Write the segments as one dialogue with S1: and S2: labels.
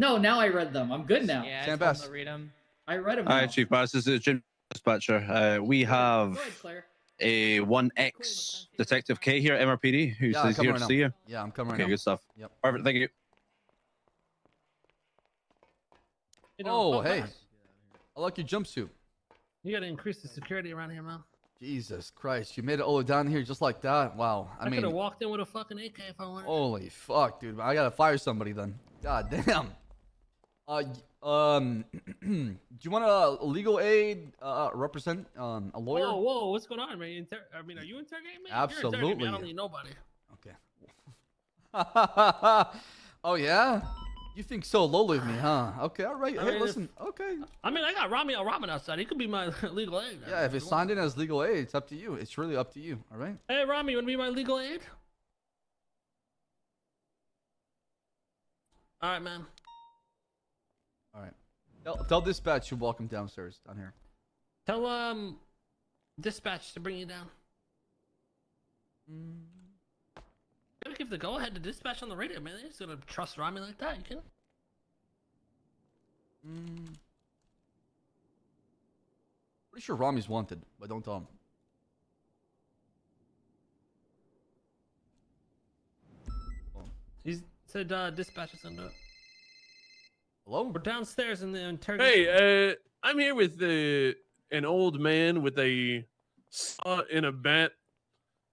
S1: No, now I read them. I'm good now.
S2: Yeah, I
S3: Stand
S2: told him
S3: Baas.
S2: to read them.
S1: I read them.
S4: All
S1: Now.
S4: right, Chief Baas, this is Jim Dispatcher. We have
S1: Go ahead, Claire.
S4: a 1X Detective K here at MRPD who
S3: Yeah, I'm
S4: says
S3: coming
S4: here
S3: right
S4: to
S3: now.
S4: see you.
S3: Yeah, I'm coming right
S4: Okay,
S3: now.
S4: good stuff.
S3: Yep.
S4: Perfect, thank you.
S3: Oh, hey.
S5: Baas,
S3: I like your jumpsuit.
S5: you gotta increase the security around here, man.
S3: Jesus Christ, you made it all the way down here just like that? Wow.
S5: I could have walked in with a fucking AK if I wanted.
S3: Holy fuck, dude. I gotta fire somebody then. God damn. Do you want a legal aid represent a lawyer?
S5: Whoa, whoa, what's going on, man? I mean, are you interrogating me?
S3: Absolutely.
S5: You're interrogating me. I don't need nobody.
S3: Okay. Oh yeah? You think so lowly of me, huh? Okay, all right.
S5: I
S3: Hey,
S5: mean,
S3: listen. Okay.
S5: I mean, I got Rami Al Rahman outside. He could be my legal aid.
S3: Yeah, if it's signed in as legal aid, it's up to you. It's really up to you. All right.
S5: Hey, Rami, you want to be my legal aid? All right, man.
S3: All right. Tell dispatch you're welcome downstairs down here.
S5: Tell dispatch to bring you down. Gotta give the go ahead to dispatch on the radio, man. They're just gonna trust Rami like that. You can.
S3: Pretty sure Rami's wanted, but don't tell him.
S5: He said dispatch is under it.
S3: Hello?
S5: We're downstairs in the interrogation.
S6: Hey, I'm here with an old man with a saw and a bat.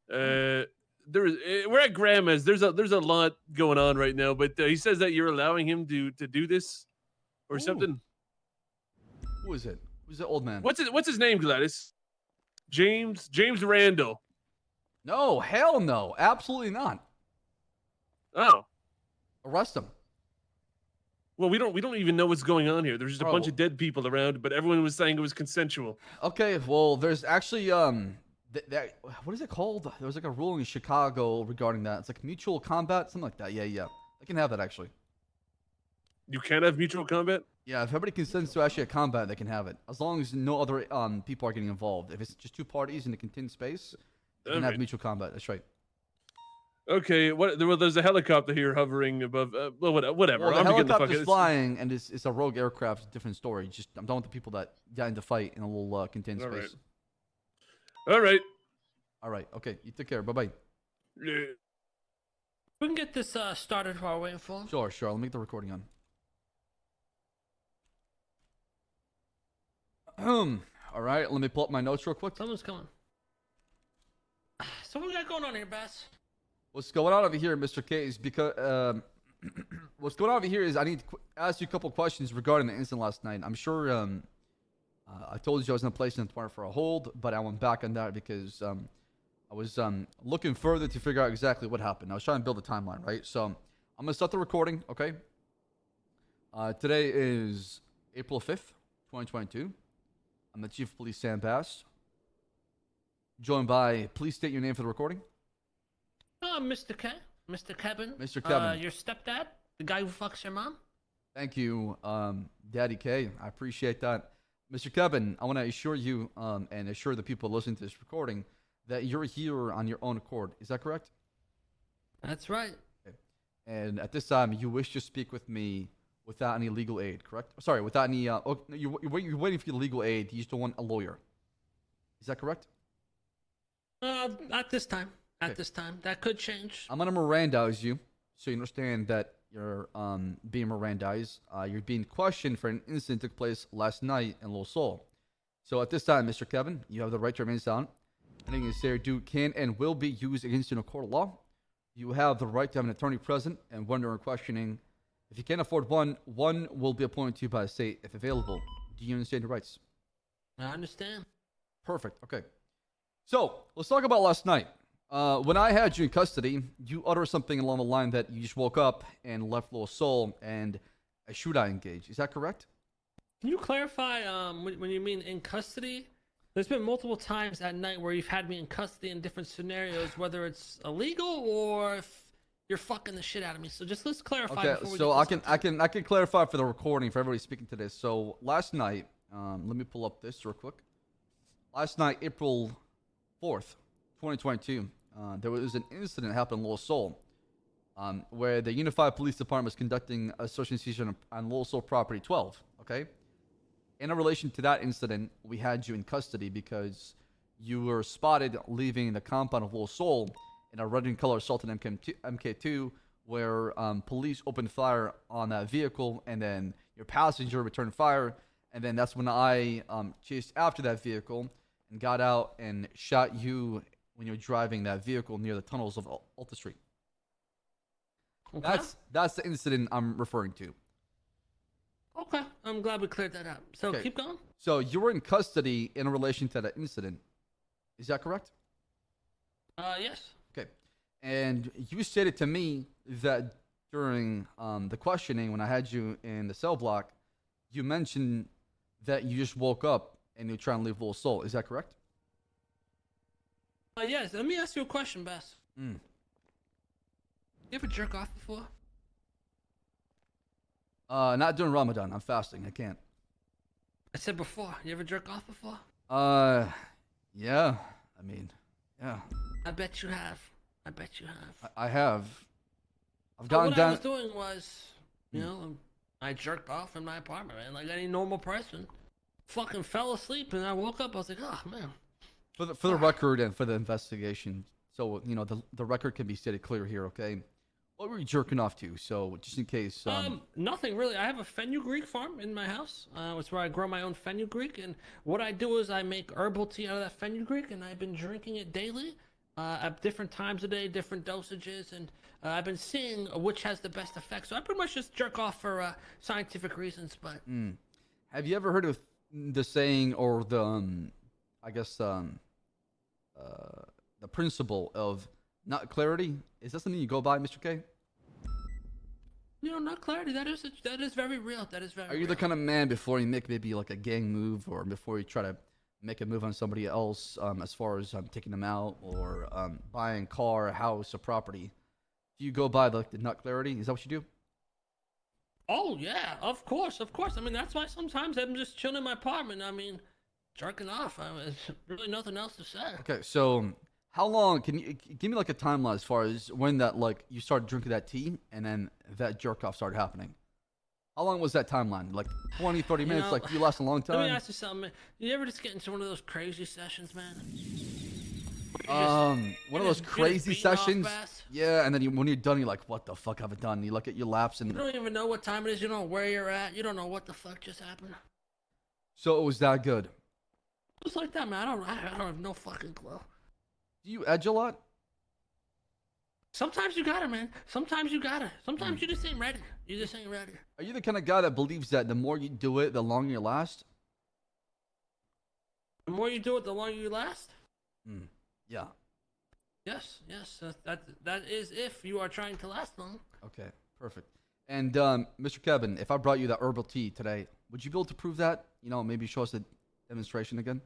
S6: We're at Grandma's. There's a lot going on right now, but he says that you're allowing him to do this or something.
S3: Who is it? Who's the old man?
S6: What's his name, Gladys? James Randall.
S3: No, hell no. Absolutely not.
S6: Oh.
S3: Arrest him.
S6: Well, we don't even know what's going on here. There's just a
S3: Oh.
S6: bunch of dead people around, but everyone was saying it was consensual.
S3: Okay, well, there's actually what is it called? There was like a rule in Chicago regarding that. It's like mutual combat, something like that. Yeah. I can have that actually.
S6: You can't have mutual combat?
S3: Yeah, if everybody consents to actually a combat, they can have it. As long as no other people are getting involved. If it's just two parties in a contained space, they can have
S6: Alright.
S3: mutual combat. That's right.
S6: Okay, there's a helicopter here hovering above. Well, whatever.
S3: Well, the
S6: I'm getting
S3: helicopter's flying, and it's a rogue aircraft. It's a different story. Just I'm done with the people that got into fight in a little contained
S6: All
S3: space.
S6: All right.
S3: All right. Okay. You take care. Bye bye.
S6: Yeah.
S5: We can get this started while we're waiting for him.
S3: Sure. I'll make the recording on. All right. Let me pull up my notes real quick.
S5: Someone's coming. So what we got going on here, Bass?
S3: What's going on over here, Mr. K, is because what's going on over here is I need to ask you a couple questions regarding the incident last night. I'm sure I told you I was going to place an warrant for a hold, but I went back on that because I was looking further to figure out exactly what happened. I was trying to build a timeline, right? So I'm going to start the recording, okay? Today is April 5th, 2022. I'm the Chief of Police, Sam Bass. Joined by, please state your name for the recording.
S5: Mr. K. Mr. Kevin.
S3: Mr. Kevin.
S5: Your stepdad? The guy who fucks your mom?
S3: Thank you, Daddy K. I appreciate that. Mr. Kevin, I want to assure you and assure the people listening to this recording that you're here on your own accord. Is that correct?
S5: That's right.
S3: Okay. And at this time, you wish to speak with me without any legal aid, correct? Sorry, without any... you're waiting for your legal aid. You still want a lawyer. Is that correct?
S5: At this time.
S3: Okay.
S5: At this time. That could change.
S3: I'm going to Mirandize you so you understand that you're being Mirandized. You're being questioned for an incident that took place last night in Little Seoul. So at this time, Mr. Kevin, you have the right to remain silent. Anything you say or do can and will be used against you in a court of law. You have the right to have an attorney present and when during questioning. If you can't afford one will be appointed to you by the state if available. Do you understand your rights?
S5: I understand.
S3: Perfect. Okay. So let's talk about last night. When I had you in custody, you uttered something along the line that you just woke up and left Little Seoul and a shootout engaged. Is that correct?
S5: Can you clarify when you mean in custody? There's been multiple times at night where you've had me in custody in different scenarios, whether it's illegal or if you're fucking the shit out of me. So just let's clarify.
S3: Okay,
S5: before we
S3: so
S5: get
S3: I can clarify for the recording for everybody speaking to this. So last night, let me pull up this real quick. Last night, April 4th, 2022, there was an incident happened in Little Seoul. where the Unified Police Department was conducting a search and seizure on Lowell Soul Property 12. Okay. In relation to that incident, we had you in custody because you were spotted leaving the compound of Lowell Soul in a red and color assault on MK2, where police opened fire on that vehicle, and then your passenger returned fire, and then that's when I chased after that vehicle and got out and shot you when you were driving that vehicle near the tunnels of Alta Street.
S5: Okay.
S3: That's the incident I'm referring to.
S5: Okay, I'm glad we cleared that up. So
S3: Okay.
S5: keep going.
S3: So you were in custody in relation to that incident. Is that correct?
S5: Yes.
S3: Okay. And you stated to me that during the questioning, when I had you in the cell block, you mentioned that you just woke up and you're trying to leave Lowell Soul. Is that correct?
S5: Yes. Let me ask you a question, Baas.
S3: Mm.
S5: You ever jerk off before?
S3: Not during Ramadan. I'm fasting. I can't.
S5: I said before. You ever jerk off before?
S3: Yeah. I mean, yeah.
S5: I bet you have. I bet you have.
S3: I have. I've
S5: So
S3: gone
S5: what
S3: down.
S5: I was doing was, you know, I jerked off in my apartment, man, like any normal person. Fucking fell asleep, and I woke up. I was like, oh man.
S3: For the record and for the investigation, so you know the record can be stated clear here. Okay. What were you jerking off to? So just in case.
S5: Nothing really. I have a fenugreek farm in my house. It's where I grow my own fenugreek, and what I do is I make herbal tea out of that fenugreek, and I've been drinking it daily, at different times of day, different dosages, and I've been seeing which has the best effect. So I pretty much just jerk off for scientific reasons. But
S3: Have you ever heard of the saying or the, I guess, the principle of not clarity? Is that something you go by, Mr. K?
S5: you know, not clarity. That is very real. That is very.
S3: Are you
S5: real.
S3: the kind of man before you make maybe like a gang move or before you try to make a move on somebody else, as far as taking them out or buying a car, a house, a property? Do you go by like the not clarity? Is that what you do?
S5: Oh yeah, of course, of course. I mean, that's why sometimes I'm just chilling in my apartment. I mean, jerking off. There's really nothing else to say.
S3: Okay, so how long can you give me like a timeline as far as when that like you started drinking that tea and then that jerk off started happening? How long was that timeline? Like 20, 30 minutes?
S5: know,
S3: Like you last a long
S5: Let me
S3: time?
S5: ask you something, man. You ever just get into one of those crazy sessions, man?
S3: One of those crazy
S5: beating off
S3: sessions.
S5: fast?
S3: Yeah, and then when you're done, you're like, what the fuck have I done? You look at your laps
S5: You
S3: and
S5: don't even know what time it is. You don't know where you're at. You don't know what the fuck just happened.
S3: so it was that good.
S5: Just like that, man. I don't have no fucking clue.
S3: Do you edge a lot?
S5: Sometimes you gotta, man. Sometimes you gotta. Sometimes you just ain't ready. You just ain't ready.
S3: Are you the kind of guy that believes that the more you do it, the longer you last?
S5: The more you do it, the longer you last.
S3: Yeah.
S5: Yes, yes. That is if you are trying to last long.
S3: Okay, perfect. And Mr. Kevin, if I brought you that herbal tea today, would you be able to prove that? You know, maybe show us a demonstration again?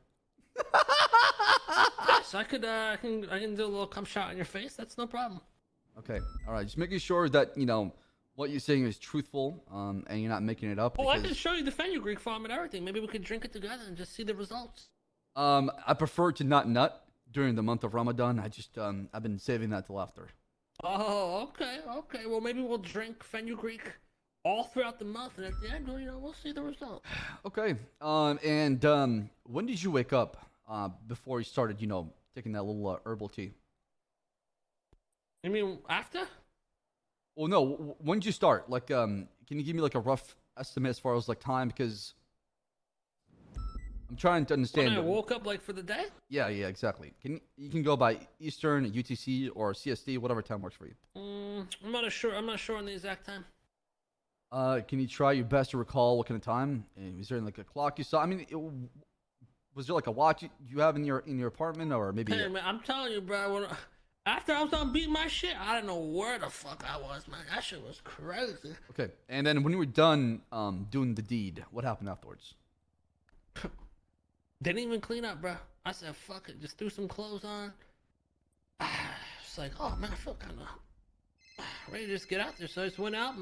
S5: Yes, I could. I can do a little cum shot on your face. That's no problem.
S3: Okay, all right. Just making sure that, you know, what you're saying is truthful, and you're not making it up.
S5: Oh, I can
S3: because,
S5: show you the fenugreek farm and everything. Maybe we could drink it together and just see the results.
S3: I prefer to not nut during the month of Ramadan. I just, I've been saving that till after.
S5: Oh, okay, okay. Well, maybe we'll drink fenugreek all throughout the month, and at the end, you know, we'll see the result.
S3: Okay. And when did you wake up? Before you started, you know, taking that little herbal tea.
S5: You mean after?
S3: Well, no. When did you start? Like, can you give me like a rough estimate as far as like time? Because I'm trying to understand.
S5: When I woke up, like for the day?
S3: Yeah, exactly. You can go by Eastern, UTC, or CST, whatever time works for you.
S5: I'm not sure. I'm not sure on the exact time.
S3: Can you try your best to recall what kind of time? Is there like a clock you saw? I mean, was there like a watch you have in your apartment, or maybe?
S5: Hey, man, I'm telling you, bro. After I was done beating my shit, I didn't know where the fuck I was, man. That shit was crazy.
S3: Okay, and then when you were done doing the deed, what happened afterwards?
S5: Didn't even clean up, bro. I said, fuck it. Just threw some clothes on. It's like, oh, man, I feel kind of ready to just get out there. So I just went out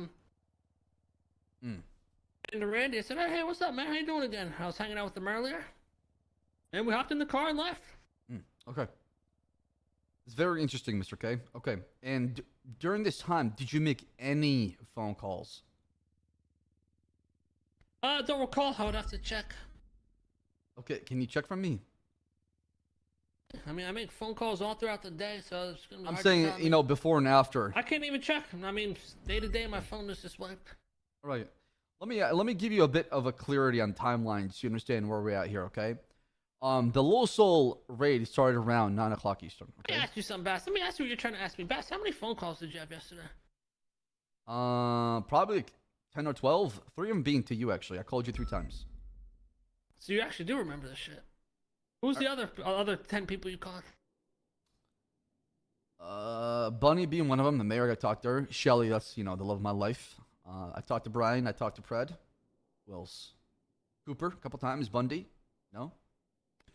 S5: and into Randy. I said, hey, what's up, man? How you doing again? I was hanging out with him earlier. And we hopped in the car and left.
S3: Okay. It's very interesting, Mr. K. Okay. And during this time, did you make any phone calls?
S5: Don't recall. I would have to check.
S3: Okay, can you check from me?
S5: I mean, I make phone calls all throughout the day, so it's gonna be
S3: I'm
S5: hard to tell
S3: saying,
S5: me.
S3: you know, before and after.
S5: I can't even check. I mean, day to day, my phone is just wiped.
S3: All right. Let me give you a bit of a clarity on timelines so you understand where we're at here, okay? The Low Soul raid started around 9 o'clock Eastern.
S5: Let me
S3: Okay.
S5: ask you something, Bass. Let me ask you what you're trying to ask me. Bass, how many phone calls did you have yesterday?
S3: Probably like 10 or 12. 3 of them being to you, actually. I called you 3 times.
S5: So you actually do remember this shit. Who's the other 10 people you called?
S3: Bunny being one of them. The mayor, I talked to her. Shelly, that's, you know, the love of my life. I talked to Brian. I talked to Pred. Who else? Cooper, a couple times. Bundy. No?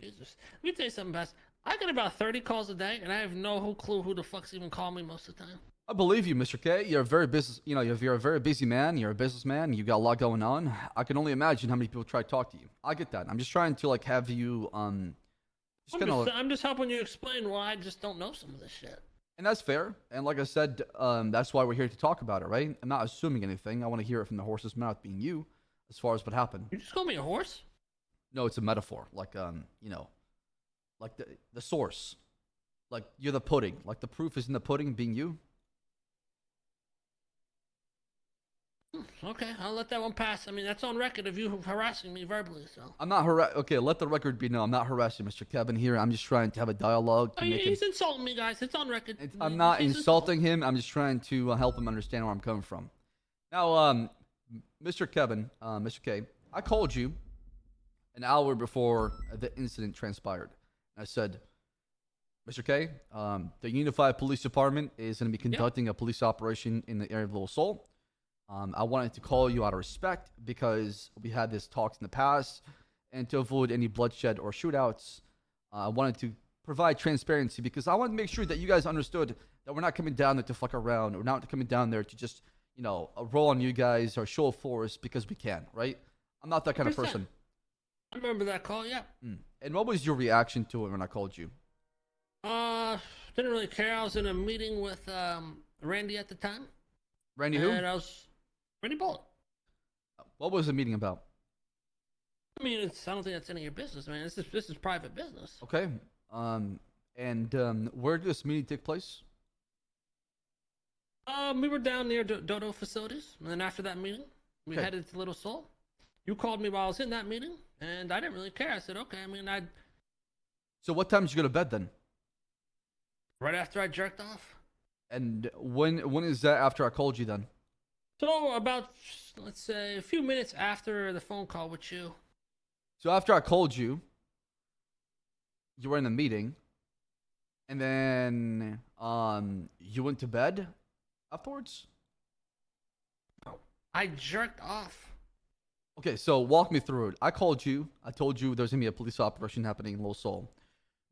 S5: Jesus. Let me tell you something, Bass. I get about 30 calls a day, and I have no clue who the fuck's even calling me most of the time.
S3: I believe you, Mr. K. You're a very business, you know, you're a very busy man. You're a businessman. You got a lot going on. I can only imagine how many people try to talk to you. I get that. I'm just trying to like have you
S5: I'm just helping you explain why I just don't know some of this shit.
S3: and that's fair. And like I said, that's why we're here to talk about it, right? I'm not assuming anything. I want to hear it from the horse's mouth, being you, as far as what happened.
S5: You just call me a horse?
S3: No, it's a metaphor. Like you know, like the source. Like you're the pudding. Like the proof is in the pudding, being you.
S5: Okay, I'll let that one pass. I mean, that's on record of you harassing me verbally, so.
S3: I'm not okay, let the record be known. I'm not harassing Mr. Kevin here. I'm just trying to have a dialogue to
S5: Oh,
S3: make him.
S5: he's insulting me, guys. It's on record.
S3: I'm not
S5: He's
S3: insulting him. I'm just trying to help him understand where I'm coming from. Now, Mr. Kevin, Mr. K, I called you an hour before the incident transpired. I said, Mr. K, the Unified Police Department is going to be conducting a police operation in the area of Little Seoul. I wanted to call you out of respect because we had this talks in the past, and to avoid any bloodshed or shootouts, I wanted to provide transparency because I wanted to make sure that you guys understood that we're not coming down there to fuck around. We're not coming down there to just, you know, roll on you guys or show force because we can, right? I'm not that kind of
S5: 100%.
S3: person.
S5: I remember that call, yeah.
S3: And what was your reaction to it when I called you?
S5: Didn't really care. I was in a meeting with Randy at the time.
S3: Randy who?
S5: And I was Randy Bullet.
S3: What was the meeting about?
S5: I mean, I don't think that's any of your business, man. This is private business.
S3: Okay. Where did this meeting take place?
S5: We were down near Dodo facilities, and then after that meeting, we
S3: Okay.
S5: headed to Little Seoul. You called me while I was in that meeting, and I didn't really care. I said, okay. I mean,
S3: So what time did you go to bed then?
S5: right after I jerked off.
S3: And when is that after I called you then?
S5: So about, let's say, a few minutes after the phone call with you.
S3: So after I called you, you were in a meeting, and then you went to bed afterwards?
S5: I jerked off.
S3: Okay, so walk me through it. I called you. I told you there's gonna be a police operation happening in Little Seoul.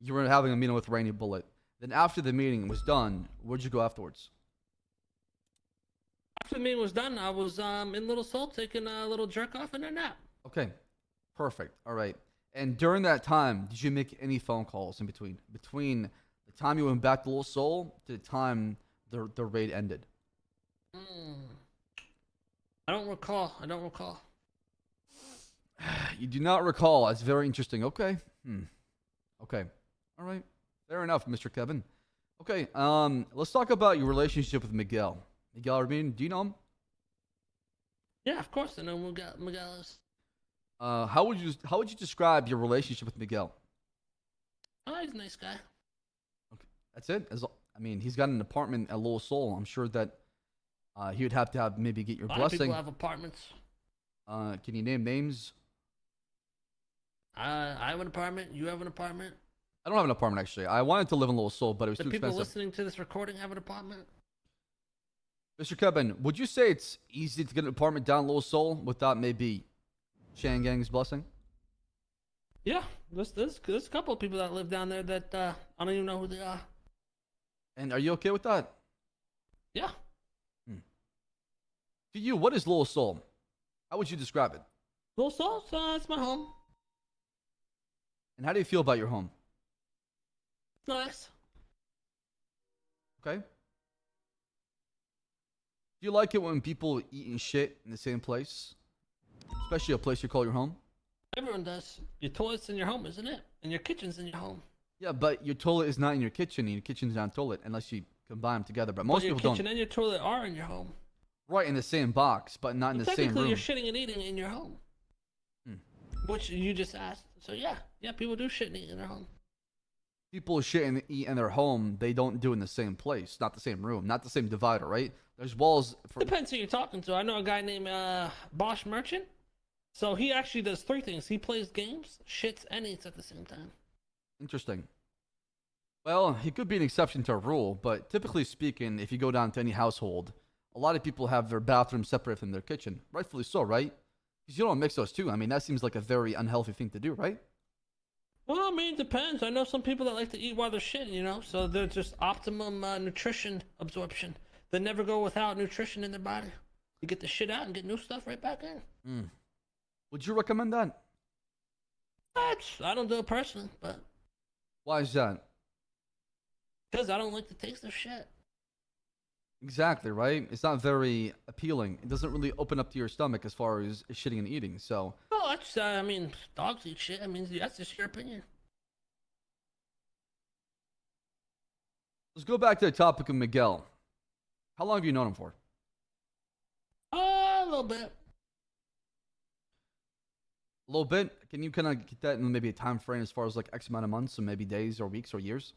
S3: You were having a meeting with Rainy Bullet. Then after the meeting was done, where'd you go afterwards?
S5: After the meeting was done, I was in Little Seoul taking a little jerk off and a nap.
S3: Okay, perfect. All right. And during that time, did you make any phone calls in between? Between the time you went back to Little Seoul to the time the raid ended?
S5: I don't recall.
S3: You do not recall. That's very interesting. Okay. Okay. All right. Fair enough, Mr. Kevin. Okay. Let's talk about your relationship with Miguel. Miguel Armin, do you know him?
S5: Yeah, of course. I know Miguel is.
S3: How would you describe your relationship with Miguel?
S5: Oh, he's a nice guy.
S3: Okay. That's it. I mean, he's got an apartment at Little Seoul. I'm sure that he would have to have maybe get your
S5: A lot
S3: blessing.
S5: of people have apartments.
S3: Can you name names?
S5: I have an apartment. You have an apartment.
S3: I don't have an apartment actually. I wanted to live in Little Seoul, but it was
S5: The
S3: too
S5: people
S3: expensive.
S5: listening to this recording have an apartment.
S3: Mr. Kevin, would you say it's easy to get an apartment down in Little Seoul without maybe Gang's blessing?
S5: Yeah, there's a couple of people that live down there that I don't even know who they are.
S3: And are you okay with that?
S5: Yeah.
S3: To you, what is Little Seoul? How would you describe it?
S5: Little Seoul, it's my home.
S3: And how do you feel about your home?
S5: It's nice.
S3: Okay. Do you like it when people eat and shit in the same place? Especially a place you call your home?
S5: Everyone does. Your toilet's in your home, isn't it? And your kitchen's in your home.
S3: Yeah, but your toilet is not in your kitchen, and your kitchen's not a toilet unless you combine them together. But most
S5: your
S3: people
S5: kitchen
S3: don't.
S5: and your toilet are in your home.
S3: Right, in the same box, but not in the same
S5: Technically,
S3: room.
S5: you're shitting and eating in your home. Which you just asked. So yeah, people do shit and eat in their home.
S3: People shit and eat in their home. They don't do in the same place, not the same room, not the same divider, right? There's walls.
S5: Depends who you're talking to. I know a guy named Baas Merchant. So he actually does 3 things. He plays games, shits, and eats at the same time.
S3: Interesting. Well, he could be an exception to a rule, but typically speaking, if you go down to any household, a lot of people have their bathroom separate from their kitchen. Rightfully so, right? Because you don't mix those two. I mean, that seems like a very unhealthy thing to do, right?
S5: Well, I mean, it depends. I know some people that like to eat while they're shitting, you know? So they're just optimum nutrition absorption. They never go without nutrition in their body. You get the shit out and get new stuff right back in.
S3: Would you recommend that?
S5: I don't do it personally, but...
S3: Why is that?
S5: Because I don't like the taste of shit.
S3: Exactly, right? It's not very appealing. It doesn't really open up to your stomach as far as shitting and eating, so...
S5: Well, that's, I mean, dogs eat shit. I mean, that's just your opinion.
S3: Let's go back to the topic of Miguel. How long have you known him for?
S5: A little bit.
S3: A little bit? Can you kind of get that in maybe a time frame as far as like X amount of months, so maybe days or weeks or years?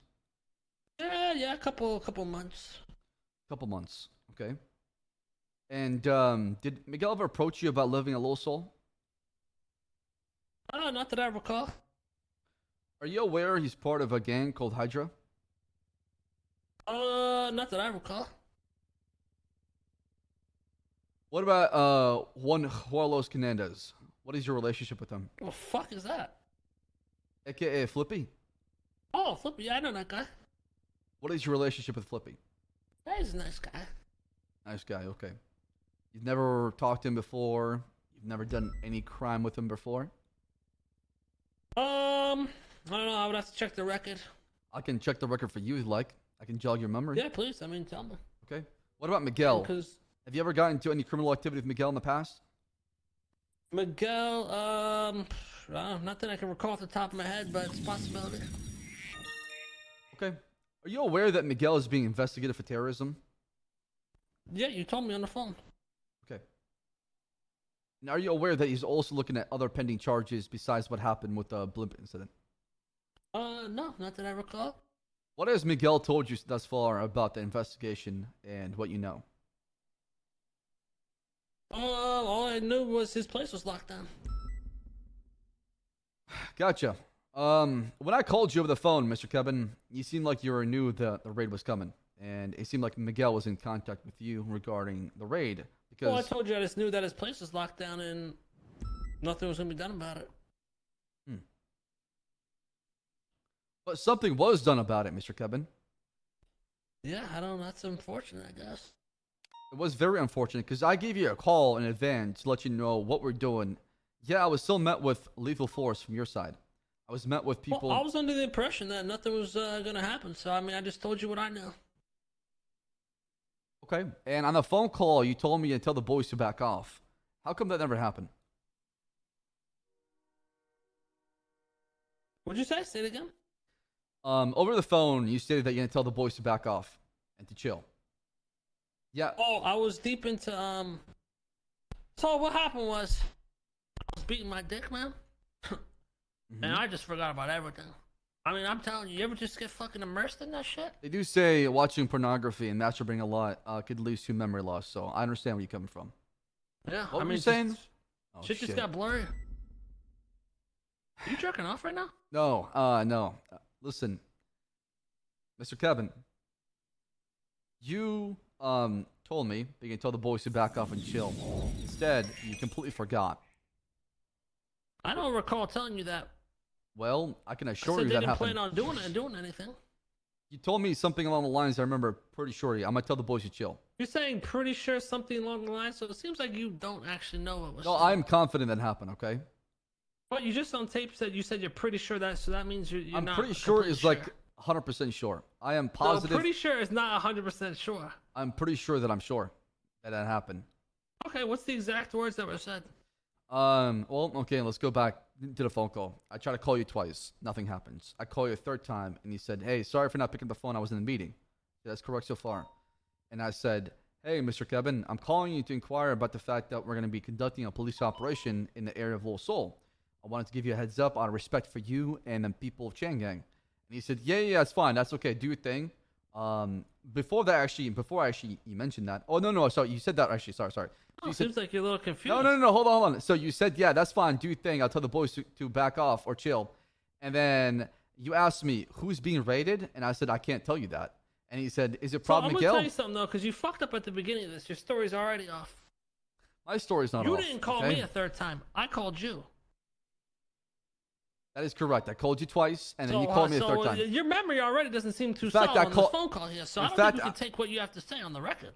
S5: Yeah, a couple months.
S3: Couple months, okay. And did Miguel ever approach you about living a little soul?
S5: Not that I recall.
S3: Are you aware he's part of a gang called Hydra?
S5: Not that I recall.
S3: What about Juan Carlos Canandez? What is your relationship with him?
S5: What the fuck is that?
S3: AKA Flippy?
S5: Oh, Flippy, yeah, I know that guy.
S3: What is your relationship with Flippy?
S5: He's a nice guy.
S3: Nice guy, okay. You've never talked to him before? You've never done any crime with him before?
S5: I don't know. I would have to check the record.
S3: I can check the record for you if you like. I can jog your memory.
S5: Yeah, please. I mean, tell me.
S3: Okay. What about Miguel?
S5: Because
S3: Have you ever gotten into any criminal activity with Miguel in the past?
S5: Miguel, not that I can recall off the top of my head, but it's a possibility.
S3: Okay. Are you aware that Miguel is being investigated for terrorism?
S5: Yeah, you told me on the phone.
S3: Okay. And are you aware that he's also looking at other pending charges besides what happened with the blimp incident?
S5: No, not that I recall.
S3: What has Miguel told you thus far about the investigation and what you know?
S5: All I knew was his place was locked down.
S3: Gotcha. When I called you over the phone, Mr. Kevin, you seemed like you knew the raid was coming. And it seemed like Miguel was in contact with you regarding the raid. Because
S5: Well, I told you I just knew that his place was locked down and nothing was going to be done about it.
S3: But something was done about it, Mr. Kevin.
S5: Yeah, I don't know. That's unfortunate, I guess.
S3: It was very unfortunate because I gave you a call in advance to let you know what we're doing. Yeah, I was still met with lethal force from your side. I was met with people...
S5: Well, I was under the impression that nothing was going to happen. So, I mean, I just told you what I know.
S3: Okay. And on the phone call, you told me to tell the boys to back off. How come that never happened?
S5: What'd you say? Say it again.
S3: Over the phone, you stated that you're going to tell the boys to back off and to chill. Yeah.
S5: Oh, I was deep into, So what happened was, I was beating my dick, man. And I just forgot about everything. I mean, I'm telling you, you ever just get fucking immersed in that shit?
S3: They do say watching pornography and masturbating a lot could lead to memory loss, so I understand where you're coming from.
S5: Yeah,
S3: What
S5: I
S3: were
S5: mean,
S3: you saying? Oh,
S5: shit just got blurry. You jerking off right now?
S3: No, no. Listen, Mr. Kevin, you told me that you can tell the boys to back off and chill. Instead, you completely forgot.
S5: I don't recall telling you that.
S3: Well, I can
S5: I
S3: assure
S5: said
S3: you that
S5: didn't
S3: happened.
S5: plan on doing anything.
S3: You told me something along the lines I remember pretty sure. I'm gonna tell the boys to chill.
S5: You're saying pretty sure something along the line, so it seems like you don't actually know what was
S3: No,
S5: said.
S3: I'm confident that happened. Okay.
S5: But you just on tape said you're pretty sure that, so that means you're
S3: I'm
S5: not
S3: pretty sure
S5: completely
S3: it's like 100% sure. I am positive.
S5: No, pretty sure is not 100% sure.
S3: I'm pretty sure that I'm sure that happened.
S5: Okay, what's the exact words that were said?
S3: Well, okay, let's go back to the phone call. I tried to call you twice. Nothing happens. I call you a third time, and you said, hey, sorry for not picking the phone. I was in a meeting. Yeah, that's correct so far. And I said, hey, Mr. Kevin, I'm calling you to inquire about the fact that we're going to be conducting a police operation in the area of Little Seoul. I wanted to give you a heads up out of respect for you and the people of Changgang. And he said, yeah, that's fine. That's okay. Do your thing. Before you mentioned that. Oh, no, sorry. You said that actually. Sorry. So
S5: Oh,
S3: you said,
S5: seems like you're a little confused.
S3: no. Hold on. So you said, yeah, that's fine. Do your thing. I'll tell the boys to back off or chill. And then you asked me who's being raided, and I said I can't tell you that. And he said, is it problem
S5: I'm
S3: Miguel?
S5: gonna tell you something though, because you fucked up at the beginning of this. Your story's already off.
S3: My story's not
S5: You
S3: off.
S5: didn't call
S3: okay?
S5: me a third time. I called you.
S3: That is correct. I called you twice, and then you called me a third time.
S5: Your memory already doesn't seem too
S3: In fact,
S5: solid
S3: I
S5: on
S3: call-
S5: this phone call here, so
S3: in
S5: I don't
S3: fact,
S5: think we can take what you have to say on the record.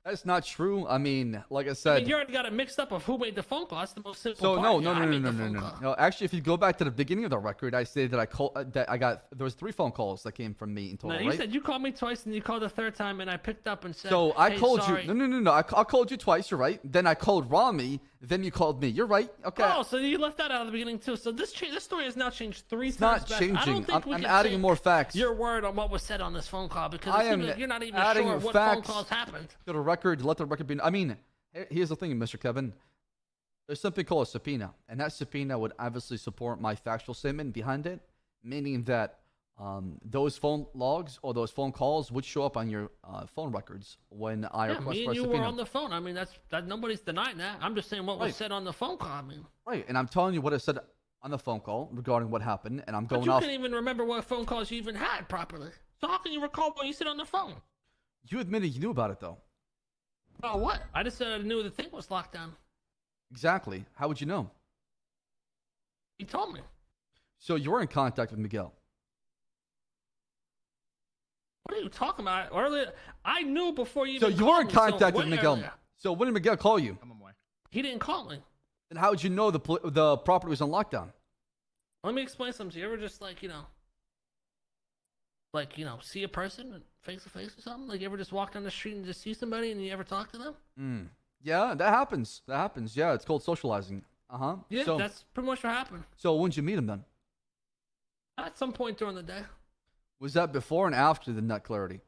S3: That's not true. I mean, like I
S5: I
S3: said.
S5: mean, you already got it mixed up of who made the phone call. That's the most simple
S3: So
S5: part.
S3: no.
S5: I made the phone call.
S3: No, actually, if you go back to the beginning of the record, I stated that there was 3 phone calls that came from me in total,
S5: No, you
S3: right?
S5: said you called me twice and you called the third time, and I picked up and said,
S3: So I
S5: hey,
S3: called
S5: sorry.
S3: you. No. I called you twice. You're right. Then I called Rami. Then you called me. You're right. Okay.
S5: Oh, so you left that out of the beginning too. So this story has now changed 3
S3: It's
S5: times.
S3: not
S5: back. I don't
S3: changing.
S5: think we
S3: I'm
S5: can
S3: adding
S5: take
S3: more facts.
S5: your word on what was said on this phone call because
S3: I
S5: it seems
S3: am
S5: like you're not even
S3: adding
S5: sure what phone
S3: facts
S5: calls happened.
S3: To the record, let the record be. I mean, here's the thing, Mr. Kevin. There's something called a subpoena, and that subpoena would obviously support my factual statement behind it, meaning that those phone logs or those phone calls would show up on your phone records when I
S5: Yeah,
S3: request
S5: me
S3: for a
S5: and you
S3: subpoena.
S5: were on the phone. I mean, that nobody's denying that. I'm just saying what was
S3: Right.
S5: said on the phone call. I mean,
S3: Right, and I'm telling you what I said on the phone call regarding what happened, and I'm
S5: but
S3: going
S5: you
S3: off.
S5: can't even remember what phone calls you even had properly. So how can you recall what you said on the phone?
S3: You admitted you knew about it, though.
S5: Oh, what? I just said I knew the thing was locked down.
S3: Exactly. How would you know?
S5: You told me.
S3: So you were in contact with Miguel.
S5: What are you talking about? Earlier, I knew before you
S3: So
S5: even
S3: you were
S5: called
S3: in
S5: me, so
S3: contact with
S5: way
S3: Miguel.
S5: earlier.
S3: So when did Miguel call you?
S5: He didn't call me.
S3: Then how would you know the property was on lockdown?
S5: Let me explain something to you. You ever just see a person face to face or something? Like you ever just walk down the street and just see somebody and you ever talk to them?
S3: Yeah, that happens. Yeah, it's called socializing.
S5: Yeah,
S3: So,
S5: that's pretty much what happened.
S3: so when did you meet him then?
S5: At some point during the day.
S3: Was that before and after the nut clarity?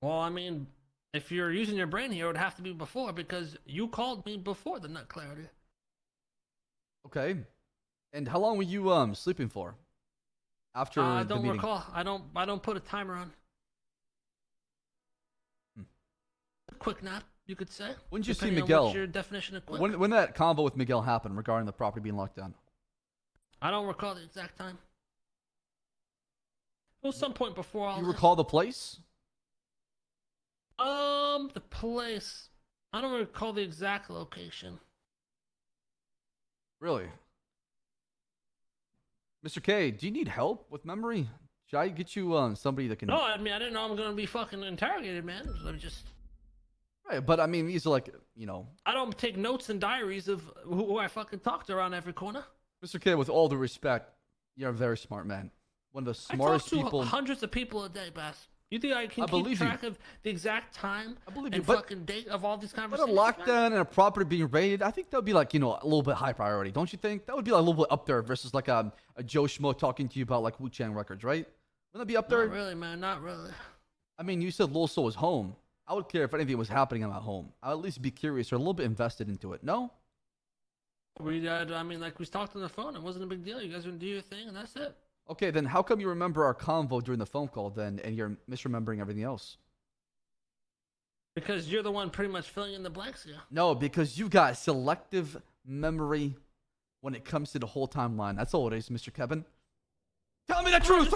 S5: Well, I mean, if you're using your brain here, it would have to be before because you called me before the nut clarity.
S3: Okay. And how long were you sleeping for? After
S5: I
S3: the
S5: don't
S3: meeting?
S5: recall. I don't put a timer on. A quick nap, you could say.
S3: When did you see
S5: depending on
S3: Miguel?
S5: What's your definition of quick?
S3: When that convo with Miguel happened regarding the property being locked down?
S5: I don't recall the exact time. It was some point before all
S3: You
S5: this.
S3: recall the place?
S5: The place. I don't recall the exact location.
S3: Really? Mr. K, do you need help with memory? Should I get you somebody that can...
S5: No, I mean, I didn't know I'm gonna be fucking interrogated, man. Let me just...
S3: Right, but I mean, these are like,
S5: I don't take notes and diaries of who I fucking talk to around every corner.
S3: Mr. K, with all due respect, you're a very smart man. One of the smartest
S5: I talk to
S3: people...
S5: hundreds of people a day, Bass. You think I can keep
S3: believe you.
S5: track of the exact time
S3: I believe
S5: and
S3: you, but-
S5: fucking date of all these
S3: But a
S5: conversations? man?
S3: lockdown and a property being raided, I think that would be like, a little bit high priority, don't you think? That would be like a little bit up there versus like a Joe Schmo talking to you about like Wu Chang records, right? Wouldn't that be up there?
S5: Not really, man. Not really.
S3: I mean, you said Lil Soul was home. I would care if anything was happening in my home. I'd at least be curious or a little bit invested into it. No?
S5: I mean, like we talked on the phone. It wasn't a big deal. You guys would do your thing, and that's it.
S3: Okay, then how come you remember our convo during the phone call then and you're misremembering everything else?
S5: Because you're the one pretty much filling in the blanks here.
S3: No, because you got selective memory when it comes to the whole timeline. That's all it is, Mr. Kevin. Tell me the truth!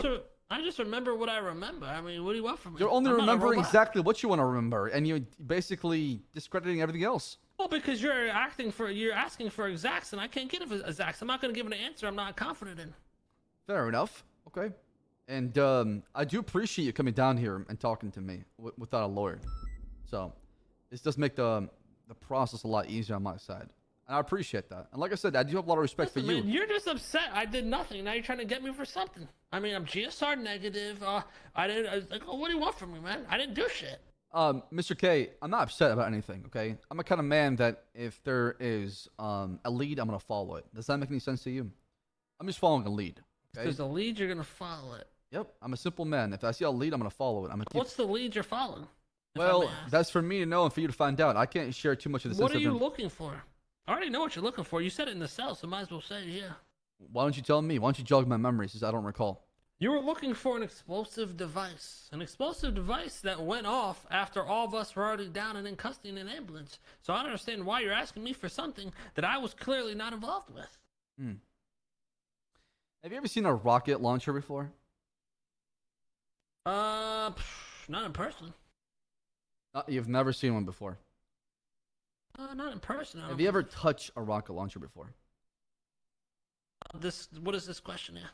S5: I just remember what I remember. I mean, what do you want from me?
S3: You're only
S5: I'm not a
S3: remembering
S5: robot.
S3: exactly what you want to remember, and you're basically discrediting everything else.
S5: Well, because you're asking for exacts, and I can't give exacts. I'm not going to give an answer I'm not confident in.
S3: Fair enough. Okay. And I do appreciate you coming down here and talking to me without a lawyer. So this does make the process a lot easier on my side. And I appreciate that. And like I said, I do have a lot of respect
S5: Listen,
S3: for you.
S5: man, you're just upset. I did nothing. Now you're trying to get me for something. I mean, I'm GSR negative. I was like, oh, what do you want from me, man? I didn't do shit.
S3: Mr. K, I'm not upset about anything, okay? I'm a kind of man that if there is a lead, I'm gonna follow it. Does that make any sense to you? I'm just following a lead.
S5: If
S3: Okay?
S5: there's a lead, you're gonna follow it.
S3: Yep, I'm a simple man. If I see a lead, I'm gonna follow it. I'm gonna keep...
S5: What's the lead you're following? if I
S3: Well,
S5: may ask?
S3: that's for me to know and for you to find out. I can't share too much of this.
S5: What are you looking for? I already know what you're looking for. You said it in the cell, so might as well say it here.
S3: Why don't you tell me? Why don't you jog my memory since I don't recall?
S5: You were looking for an explosive device. An explosive device that went off after all of us were already down and in custody in an ambulance. So I don't understand why you're asking me for something that I was clearly not involved with.
S3: Have you ever seen a rocket launcher before?
S5: Not in person.
S3: You've never seen one before.
S5: Not in person.
S3: Have you ever touched a rocket launcher before?
S5: What is this question here?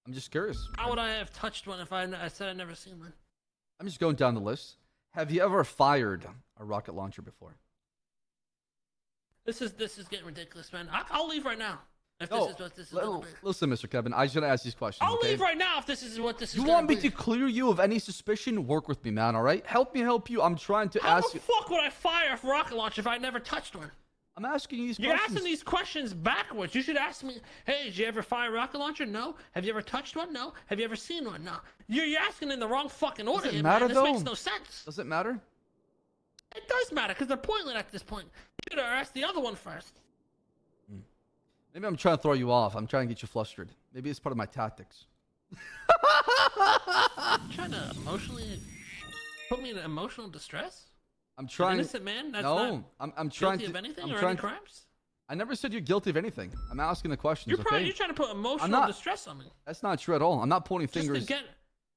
S3: I'm just curious.
S5: How would I have touched one if I said I'd never seen one?
S3: I'm just going down the list. Have you ever fired a rocket launcher before?
S5: This is getting ridiculous, man. I'll leave right now. If
S3: No,
S5: this is what this is gonna be.
S3: listen, Mr. Kevin. I just gotta ask these questions.
S5: I'll
S3: okay?
S5: leave right now if this is what this is
S3: You
S5: gonna
S3: want me
S5: be.
S3: to clear you of any suspicion? Work with me, man. All right? Help me help you. I'm trying to
S5: How
S3: ask
S5: the
S3: you.
S5: fuck would I fire a rocket launcher if I never touched one?
S3: I'm asking you these
S5: You're
S3: questions.
S5: asking these questions backwards. You should ask me, hey, did you ever fire a rocket launcher? No. Have you ever touched one? No. Have you ever seen one? No. You're asking in the wrong fucking order.
S3: Does it
S5: here,
S3: matter,
S5: man.
S3: though?
S5: This makes no sense.
S3: Does it matter?
S5: It does matter because they're pointless at this point. You should have asked the other one first.
S3: Maybe I'm trying to throw you off. I'm trying to get you flustered. Maybe it's part of my tactics.
S5: Trying to emotionally put me in emotional distress?
S3: I'm
S5: An
S3: trying.
S5: innocent man? That's
S3: No,
S5: not
S3: I'm trying
S5: guilty
S3: to.
S5: of anything
S3: I'm
S5: or
S3: trying
S5: any
S3: to-
S5: crimes?
S3: I never said you're guilty of anything. I'm asking the questions.
S5: You're
S3: okay?
S5: trying to put emotional
S3: not-
S5: distress on me.
S3: That's not true at all. I'm not pointing
S5: Just
S3: fingers.
S5: to get...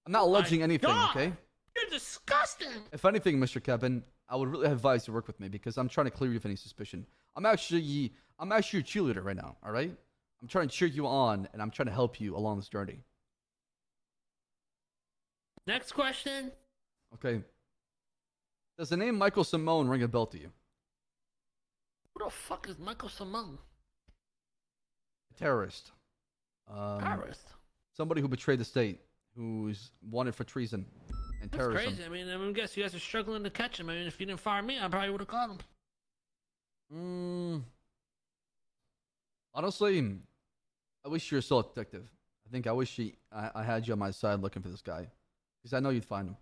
S3: I'm not
S5: Oh my
S3: alleging anything.
S5: God!
S3: Okay.
S5: You're disgusting.
S3: If anything, Mr. Kevin, I would really advise you to work with me because I'm trying to clear you of any suspicion. I'm actually your cheerleader right now. All right. I'm trying to cheer you on, and I'm trying to help you along this journey.
S5: Next question.
S3: Okay. Does the name Michael Simone ring a bell to you?
S5: Who the fuck is Michael Simone?
S3: Terrorist.
S5: Paris.
S3: Somebody who betrayed the state, who's wanted for treason and
S5: That's
S3: terrorism.
S5: crazy. I mean, I guess you guys are struggling to catch him. I mean, if you didn't fire me, I probably would have caught him.
S3: Honestly, I wish you were still a detective. I wish I had you on my side looking for this guy. Because I know you'd find him.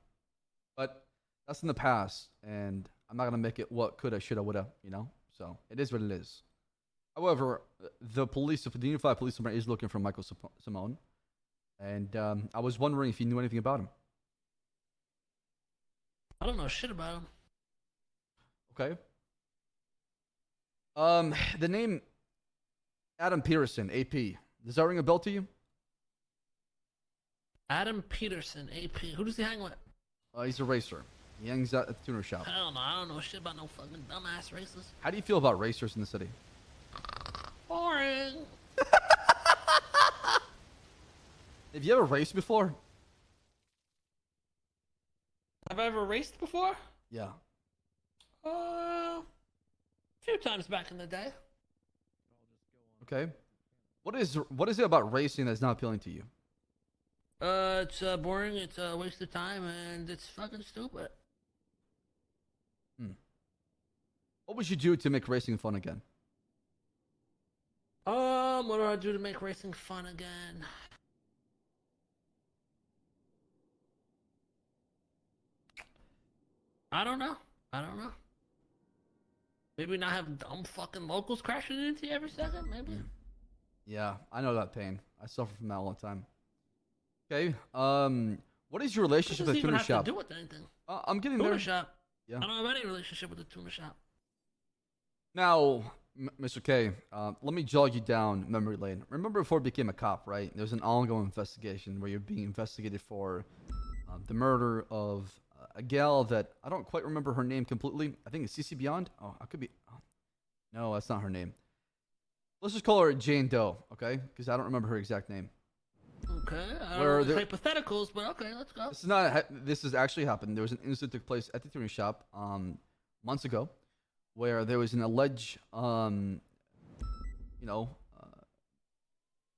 S3: But that's in the past, and I'm not going to make it what coulda, shoulda, woulda, you know? So, it is what it is. However, the Unified Police Department is looking for Michael Simone. And I was wondering if you knew anything about him.
S5: I don't know shit about him.
S3: Okay. The name Adam Peterson, AP. Does that ring a bell to you?
S5: Adam Peterson, AP. Who does he hang with?
S3: He's a racer. He hangs out at the tuner shop.
S5: Hell no, I don't know shit about no fucking dumbass races.
S3: How do you feel about racers in the city?
S5: Boring.
S3: Have you ever raced before?
S5: Have I ever raced before?
S3: Yeah.
S5: A few times back in the day.
S3: Okay. What is it about racing that's not appealing to you?
S5: It's boring, it's a waste of time, and it's fucking stupid.
S3: What would you do to make racing fun again?
S5: What do I do to make racing fun again? I don't know. Maybe not have dumb fucking locals crashing into you every second, maybe?
S3: Yeah, I know that pain. I suffer from that all the time. Okay. What is your relationship with the tuner shop?
S5: What does it even have to do with anything?
S3: I'm getting
S5: Tuna
S3: there.
S5: shop.
S3: Yeah.
S5: I don't have any relationship with the tuna shop.
S3: Now, Mr. K, let me jog you down memory lane. Remember before you became a cop, right? There was an ongoing investigation where you're being investigated for the murder of a gal that I don't quite remember her name completely. I think it's CC Beyond. Oh, I could be. Oh. No, that's not her name. Let's just call her Jane Doe, okay? Because I don't remember her exact name.
S5: Okay, I
S3: Where
S5: don't know
S3: there-
S5: hypotheticals, but okay, let's go.
S3: This is not. This has actually happened. There was an incident that took place at the tuning shop months ago, where there was an alleged,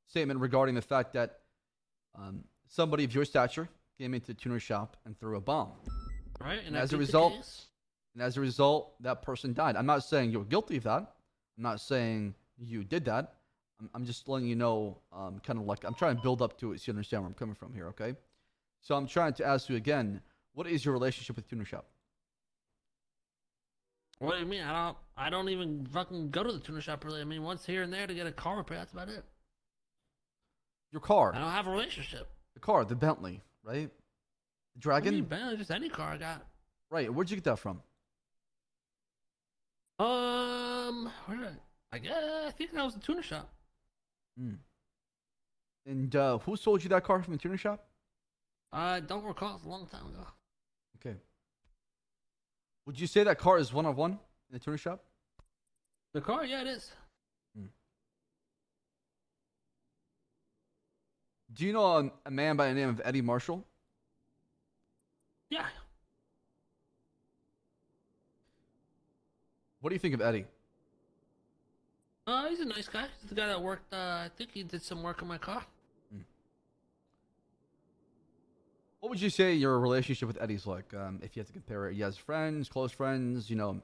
S3: statement regarding the fact that somebody of your stature came into the tuner shop and threw a bomb.
S5: Right,
S3: And as a result, that person died. I'm not saying you're guilty of that. I'm not saying you did that. I'm just letting you know, kind of like, I'm trying to build up to it so you understand where I'm coming from here, okay? So I'm trying to ask you again, what is your relationship with Tuner Shop?
S5: What do you mean? I don't even fucking go to the tuner shop really. I mean, once here and there to get a car repair. That's about it.
S3: Your car.
S5: I don't have a relationship.
S3: The car, the Bentley, right? The Dragon?
S5: What do you mean, Bentley? Just any car I got.
S3: Right. Where'd you get that from?
S5: Where did I think that was the tuner shop.
S3: And who sold you that car from the tuner shop?
S5: I don't recall. It's a long time ago.
S3: Okay. Would you say that car is one of one in the tuner shop?
S5: The car? Yeah, it is.
S3: Do you know a man by the name of Eddie Marshall?
S5: Yeah.
S3: What do you think of Eddie?
S5: He's a nice guy. He's the guy that worked. I think he did some work on my car.
S3: What would you say your relationship with Eddie's like? If you had to compare it, you guys friends, close friends, you know,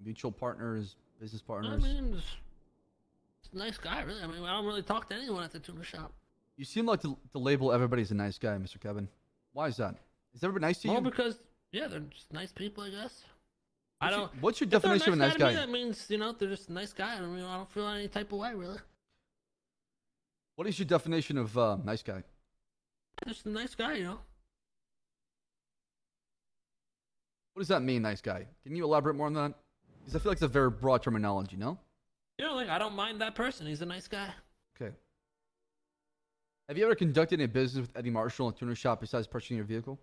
S3: mutual partners, business partners.
S5: I mean, it's a nice guy, really. I mean, I don't really talk to anyone at the tuner shop.
S3: You seem like to label everybody's a nice guy, Mr. Kevin. Why is that? Is everybody nice to you?
S5: Well, because yeah, they're just nice people, I guess.
S3: What's your definition of a nice guy?
S5: Me, that means they're just a nice guy. I mean, I don't feel any type of way, really.
S3: What is your definition of nice guy?
S5: Just a nice guy,
S3: What does that mean, nice guy? Can you elaborate more on that? Because I feel like it's a very broad terminology, no?
S5: Like, I don't mind that person. He's a nice guy.
S3: Okay. Have you ever conducted any business with Eddie Marshall in a tuner shop besides purchasing your vehicle?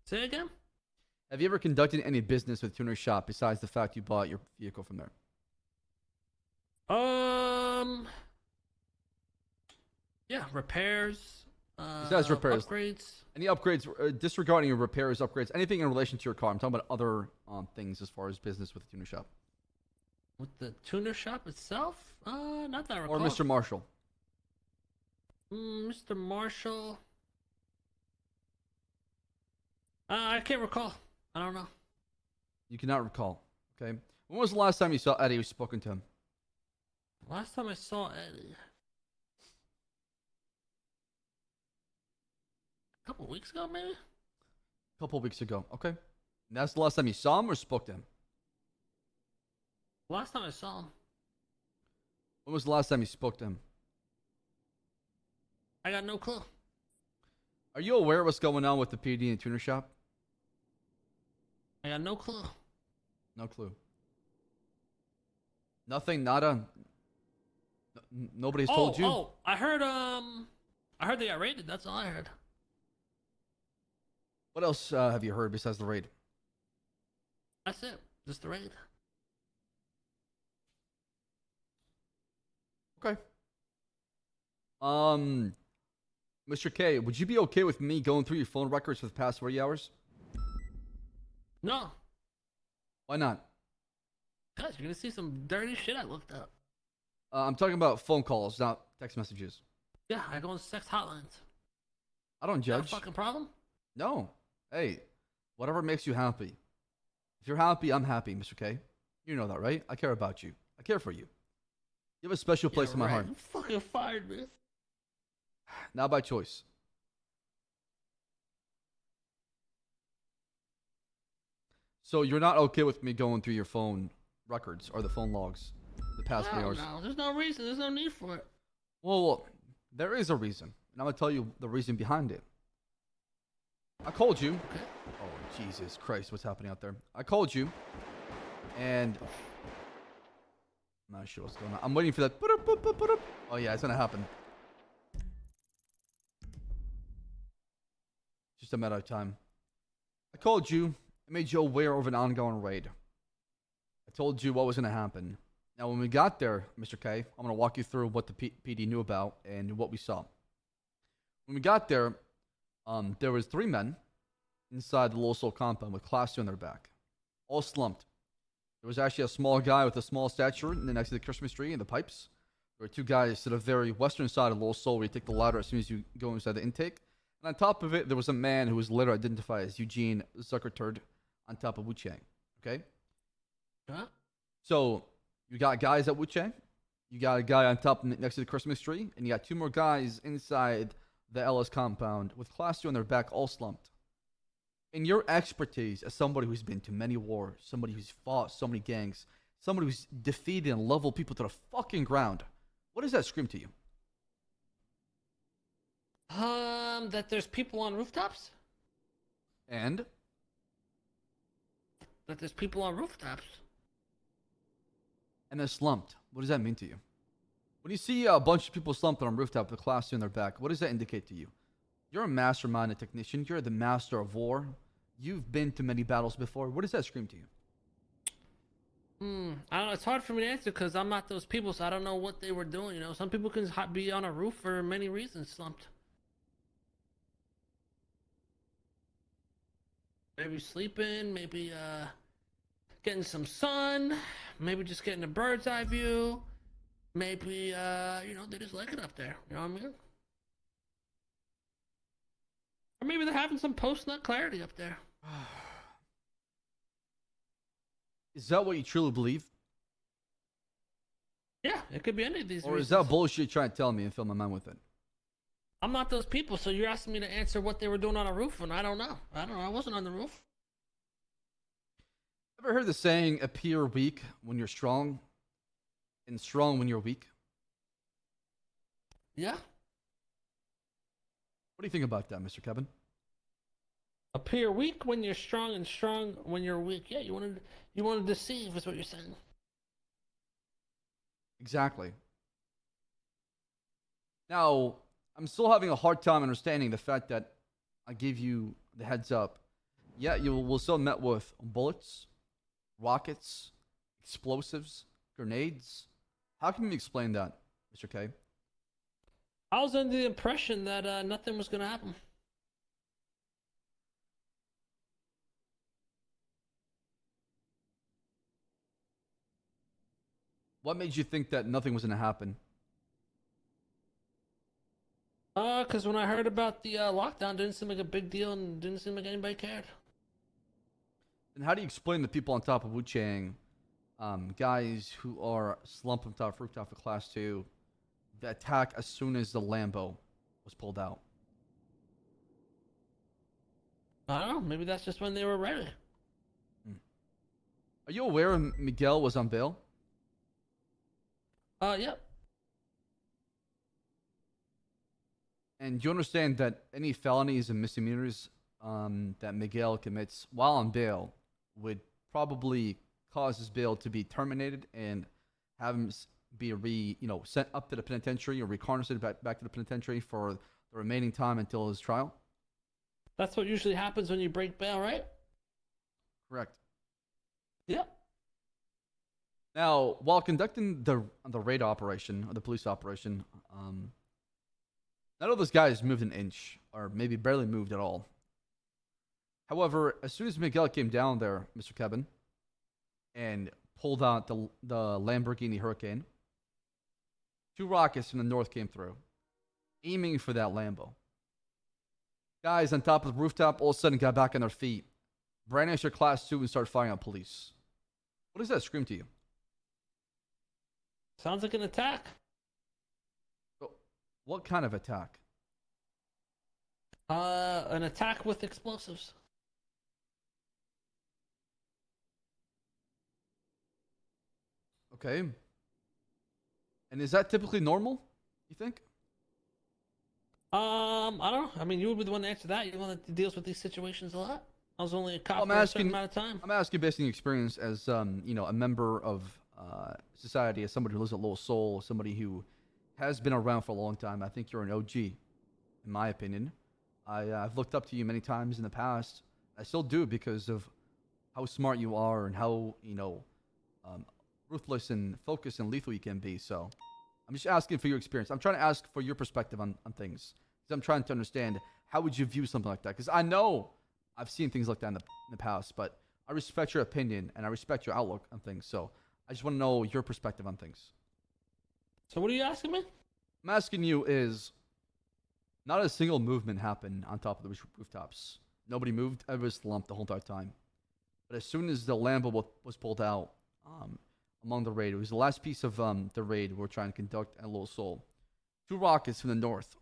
S5: Say again?
S3: Have you ever conducted any business with tuner shop besides the fact you bought your vehicle from there?
S5: Yeah, repairs.
S3: Besides repairs.
S5: Upgrades.
S3: Any upgrades, disregarding your repairs, upgrades, anything in relation to your car. I'm talking about other things as far as business with the tuner shop.
S5: With the tuner shop itself? Not that I recall.
S3: Or Mr. Marshall.
S5: Mr. Marshall. I can't recall. I don't know.
S3: You cannot recall. Okay. When was the last time you saw Eddie or spoken to him?
S5: Last time I saw Eddie. A couple weeks ago, maybe?
S3: A couple weeks ago. Okay. And that's the last time you saw him or spoke to him?
S5: Last time I saw him.
S3: When was the last time you spoke to him?
S5: I got no clue.
S3: Are you aware of what's going on with the PD and tuner shop?
S5: I got no clue.
S3: No clue. Nothing, nada. Nobody's told you.
S5: Oh, I heard they got raided. That's all I heard.
S3: What else have you heard besides the raid?
S5: That's it. Just the raid.
S3: Okay. Mr. K, would you be okay with me going through your phone records for the past 40 hours?
S5: No.
S3: Why not?
S5: Guys, you're gonna see some dirty shit I looked up.
S3: I'm talking about phone calls, not text messages.
S5: Yeah, I go on sex hotlines.
S3: I don't judge.
S5: Is that a fucking problem?
S3: No. Hey, whatever makes you happy. If you're happy, I'm happy, Mr. K. You know that, right? I care about you. I care for you. You have a special place in my heart.
S5: You fucking fired me.
S3: Not by choice. So you're not okay with me going through your phone records or the phone logs the past 3 hours?
S5: No, there's no reason. There's no need for it.
S3: Well, there is a reason. And I'm going to tell you the reason behind it. I called you. Oh, Jesus Christ. What's happening out there? I called you. And I'm not sure what's going on. I'm waiting for that. Oh, yeah, it's going to happen. Just a matter of time. I called you. I made you aware of an ongoing raid. I told you what was going to happen. Now, when we got there, Mr. K, I'm going to walk you through what the PD knew about and what we saw. When we got there, there was 3 men inside the Little Seoul compound with Class 2 on their back, all slumped. There was actually a small guy with a small stature next to the Christmas tree and the pipes. There were 2 guys to the very western side of Little Seoul where you take the ladder as soon as you go inside the intake. And on top of it, there was a man who was later identified as Eugene Zuckerturd on top of Wu Chang. Okay?
S5: Huh?
S3: So you got guys at Wu Chang, you got a guy on top next to the Christmas tree, and you got two more guys inside the LS compound with Class 2 on their back all slumped. In your expertise as somebody who's been to many wars, somebody who's fought so many gangs, somebody who's defeated and leveled people to the fucking ground, what does that scream to you?
S5: That there's people on rooftops?
S3: And
S5: That there's people on rooftops.
S3: they're slumped. What does that mean to you? When you see a bunch of people slumped on a rooftop with Class 2 in their back, what does that indicate to you? You're a mastermind, a technician. You're the master of war. You've been to many battles before. What does that scream to you?
S5: I don't know. It's hard for me to answer because I'm not those people, so I don't know what they were doing. You know, some people can be on a roof for many reasons, slumped. Maybe sleeping, maybe getting some sun, maybe just getting a bird's eye view, maybe you know, they just like it up there. You know what I mean? Or maybe they're having some post-nut clarity up there.
S3: Is that what you truly believe?
S5: Yeah, it could be any of these
S3: Or
S5: reasons.
S3: is that bullshit you're trying to tell me and fill my mind with it?
S5: I'm not those people, so you're asking me to answer what they were doing on a roof, and I don't know. I wasn't on the roof.
S3: Ever heard the saying, appear weak when you're strong, and strong when you're weak?
S5: Yeah.
S3: What do you think about that, Mr. Kevin?
S5: Appear weak when you're strong, and strong when you're weak. Yeah, you want to deceive, is what you're saying.
S3: Exactly. Now, I'm still having a hard time understanding the fact that I gave you the heads up. Yeah, you will still met with bullets, rockets, explosives, grenades. How can you explain that, Mr. K?
S5: I was under the impression that nothing was going to happen.
S3: What made you think that nothing was going to happen?
S5: Because when I heard about the lockdown, it didn't seem like a big deal and didn't seem like anybody cared.
S3: And how do you explain the people on top of Wu Chang, guys who are slumped on top of rooftop for Class 2, the attack as soon as the Lambo was pulled out?
S5: I don't know. Maybe that's just when they were ready.
S3: Are you aware Miguel was on bail?
S5: Yep.
S3: And do you understand that any felonies and misdemeanors that Miguel commits while on bail would probably cause his bail to be terminated and have him be sent up to the penitentiary or recarcerated back to the penitentiary for the remaining time until his trial?
S5: That's what usually happens when you break bail, right?
S3: Correct.
S5: Yep.
S3: Now, while conducting the raid operation, or the police operation, none of those guys moved an inch, or maybe barely moved at all. However, as soon as Miguel came down there, Mr. Kevin, and pulled out the Lamborghini Hurricane, two rockets from the north came through, aiming for that Lambo. Guys on top of the rooftop all of a sudden got back on their feet, brandished their Class 2 and started firing at police. What does that scream to you?
S5: Sounds like an attack.
S3: What kind of attack?
S5: An attack with explosives.
S3: Okay. And is that typically normal, you think?
S5: I don't know. I mean, you would be the one to answer that. You're the one that deals with these situations a lot. I was only a cop for a certain amount of time.
S3: I'm asking based on your experience as a member of society, as somebody who lives at Low Seoul, somebody who has been around for a long time. I think you're an OG, in my opinion. I've looked up to you many times in the past. I still do because of how smart you are and how ruthless and focused and lethal you can be. So I'm just asking for your experience. I'm trying to ask for your perspective on things. Because I'm trying to understand how would you view something like that. Because I know I've seen things like that in the past, but I respect your opinion and I respect your outlook on things. So I just want to know your perspective on things.
S5: So what are you asking me?
S3: I'm asking you is, Not a single movement happened on top of the rooftops. Nobody moved. Everybody was slumped the whole entire time. But as soon as the Lambo was pulled out among the raid, it was the last piece of the raid we're trying to conduct at Little Seoul. 2 rockets from the north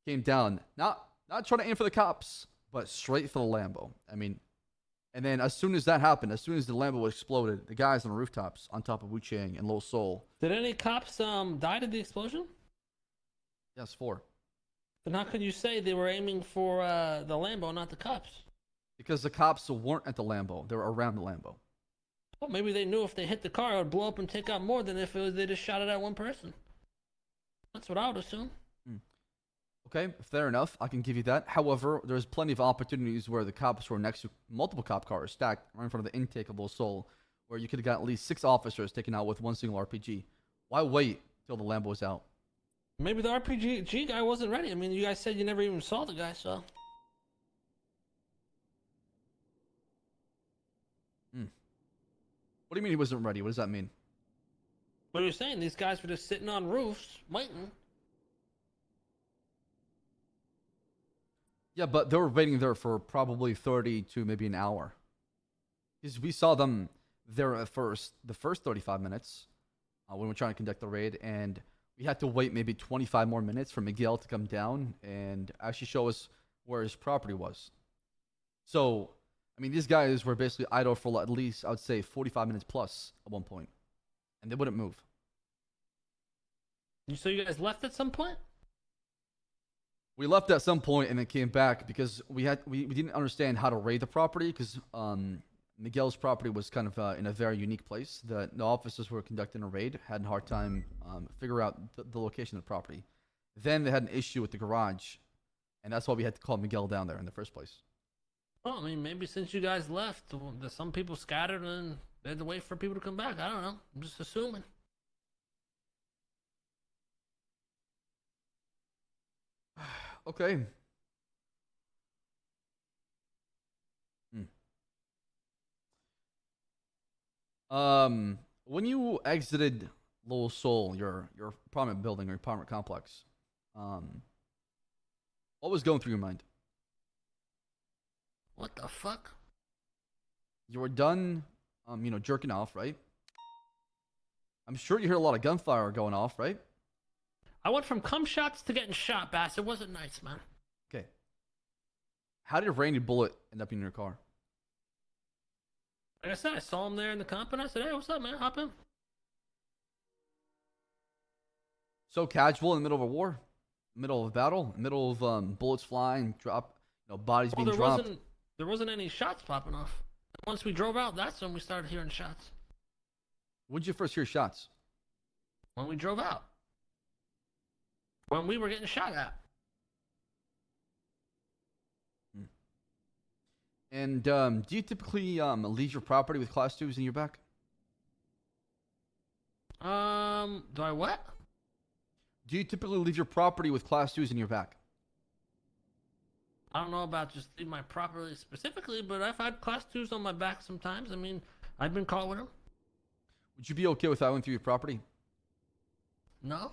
S3: came down. Not trying to aim for the cops, but straight for the Lambo. I mean, and then as soon as that happened, as soon as the Lambo exploded, the guys on the rooftops on top of Wuchang and Little Seoul.
S5: Did any cops die in the explosion?
S3: Yes, 4.
S5: Then how can you say they were aiming for the Lambo, not the cops?
S3: Because the cops weren't at the Lambo. They were around the Lambo.
S5: Well, maybe they knew if they hit the car, it would blow up and take out more than if they just shot it at one person. That's what I would assume.
S3: Okay, fair enough. I can give you that. However, there's plenty of opportunities where the cops were next to multiple cop cars stacked right in front of the intake of Little Seoul, where you could have got at least 6 officers taken out with one single RPG. Why wait till the Lambo was out?
S5: Maybe the RPG guy wasn't ready. I mean, you guys said you never even saw the guy, so.
S3: What do you mean he wasn't ready? What does that mean?
S5: What are you saying? These guys were just sitting on roofs, waiting.
S3: Yeah, but they were waiting there for probably 30 to maybe an hour. Because we saw them there at the first 35 minutes when we were trying to conduct the raid, and we had to wait maybe 25 more minutes for Miguel to come down and actually show us where his property was. So, I mean, these guys were basically idle for at least, I would say, 45 minutes plus at one point, and they wouldn't move.
S5: So you guys left at some point?
S3: We left at some point and then came back because we didn't understand how to raid the property because Miguel's property was kind of in a very unique place. The officers who were conducting a raid had a hard time figure out the location of the property. Then they had an issue with the garage, and that's why we had to call Miguel down there in the first place.
S5: Well, I mean, maybe since you guys left, some people scattered and they had to wait for people to come back. I don't know. I'm just assuming.
S3: Okay. When you exited Little Seoul, your apartment building or apartment complex, what was going through your mind?
S5: What the fuck?
S3: You were done, jerking off, right? I'm sure you heard a lot of gunfire going off, right?
S5: I went from cum shots to getting shot, Bass. It wasn't nice, man.
S3: Okay. How did Randy Bullet end up in your car?
S5: Like I said, I saw him there in the comp, and I said, "Hey, what's up, man? Hop in."
S3: So casual in the middle of a war, middle of a battle, middle of bullets flying, bodies being dropped.
S5: There wasn't any shots popping off. Once we drove out, that's when we started hearing shots.
S3: When did you first hear shots?
S5: When we drove out. When we were getting shot at.
S3: And do you typically leave your property with class 2s in your back?
S5: Do I what?
S3: Do you typically leave your property with class 2s in your back?
S5: I don't know about just leave my property specifically, but I've had class 2s on my back sometimes. I mean, I've been caught with them.
S3: Would you be okay with that going through your property?
S5: No.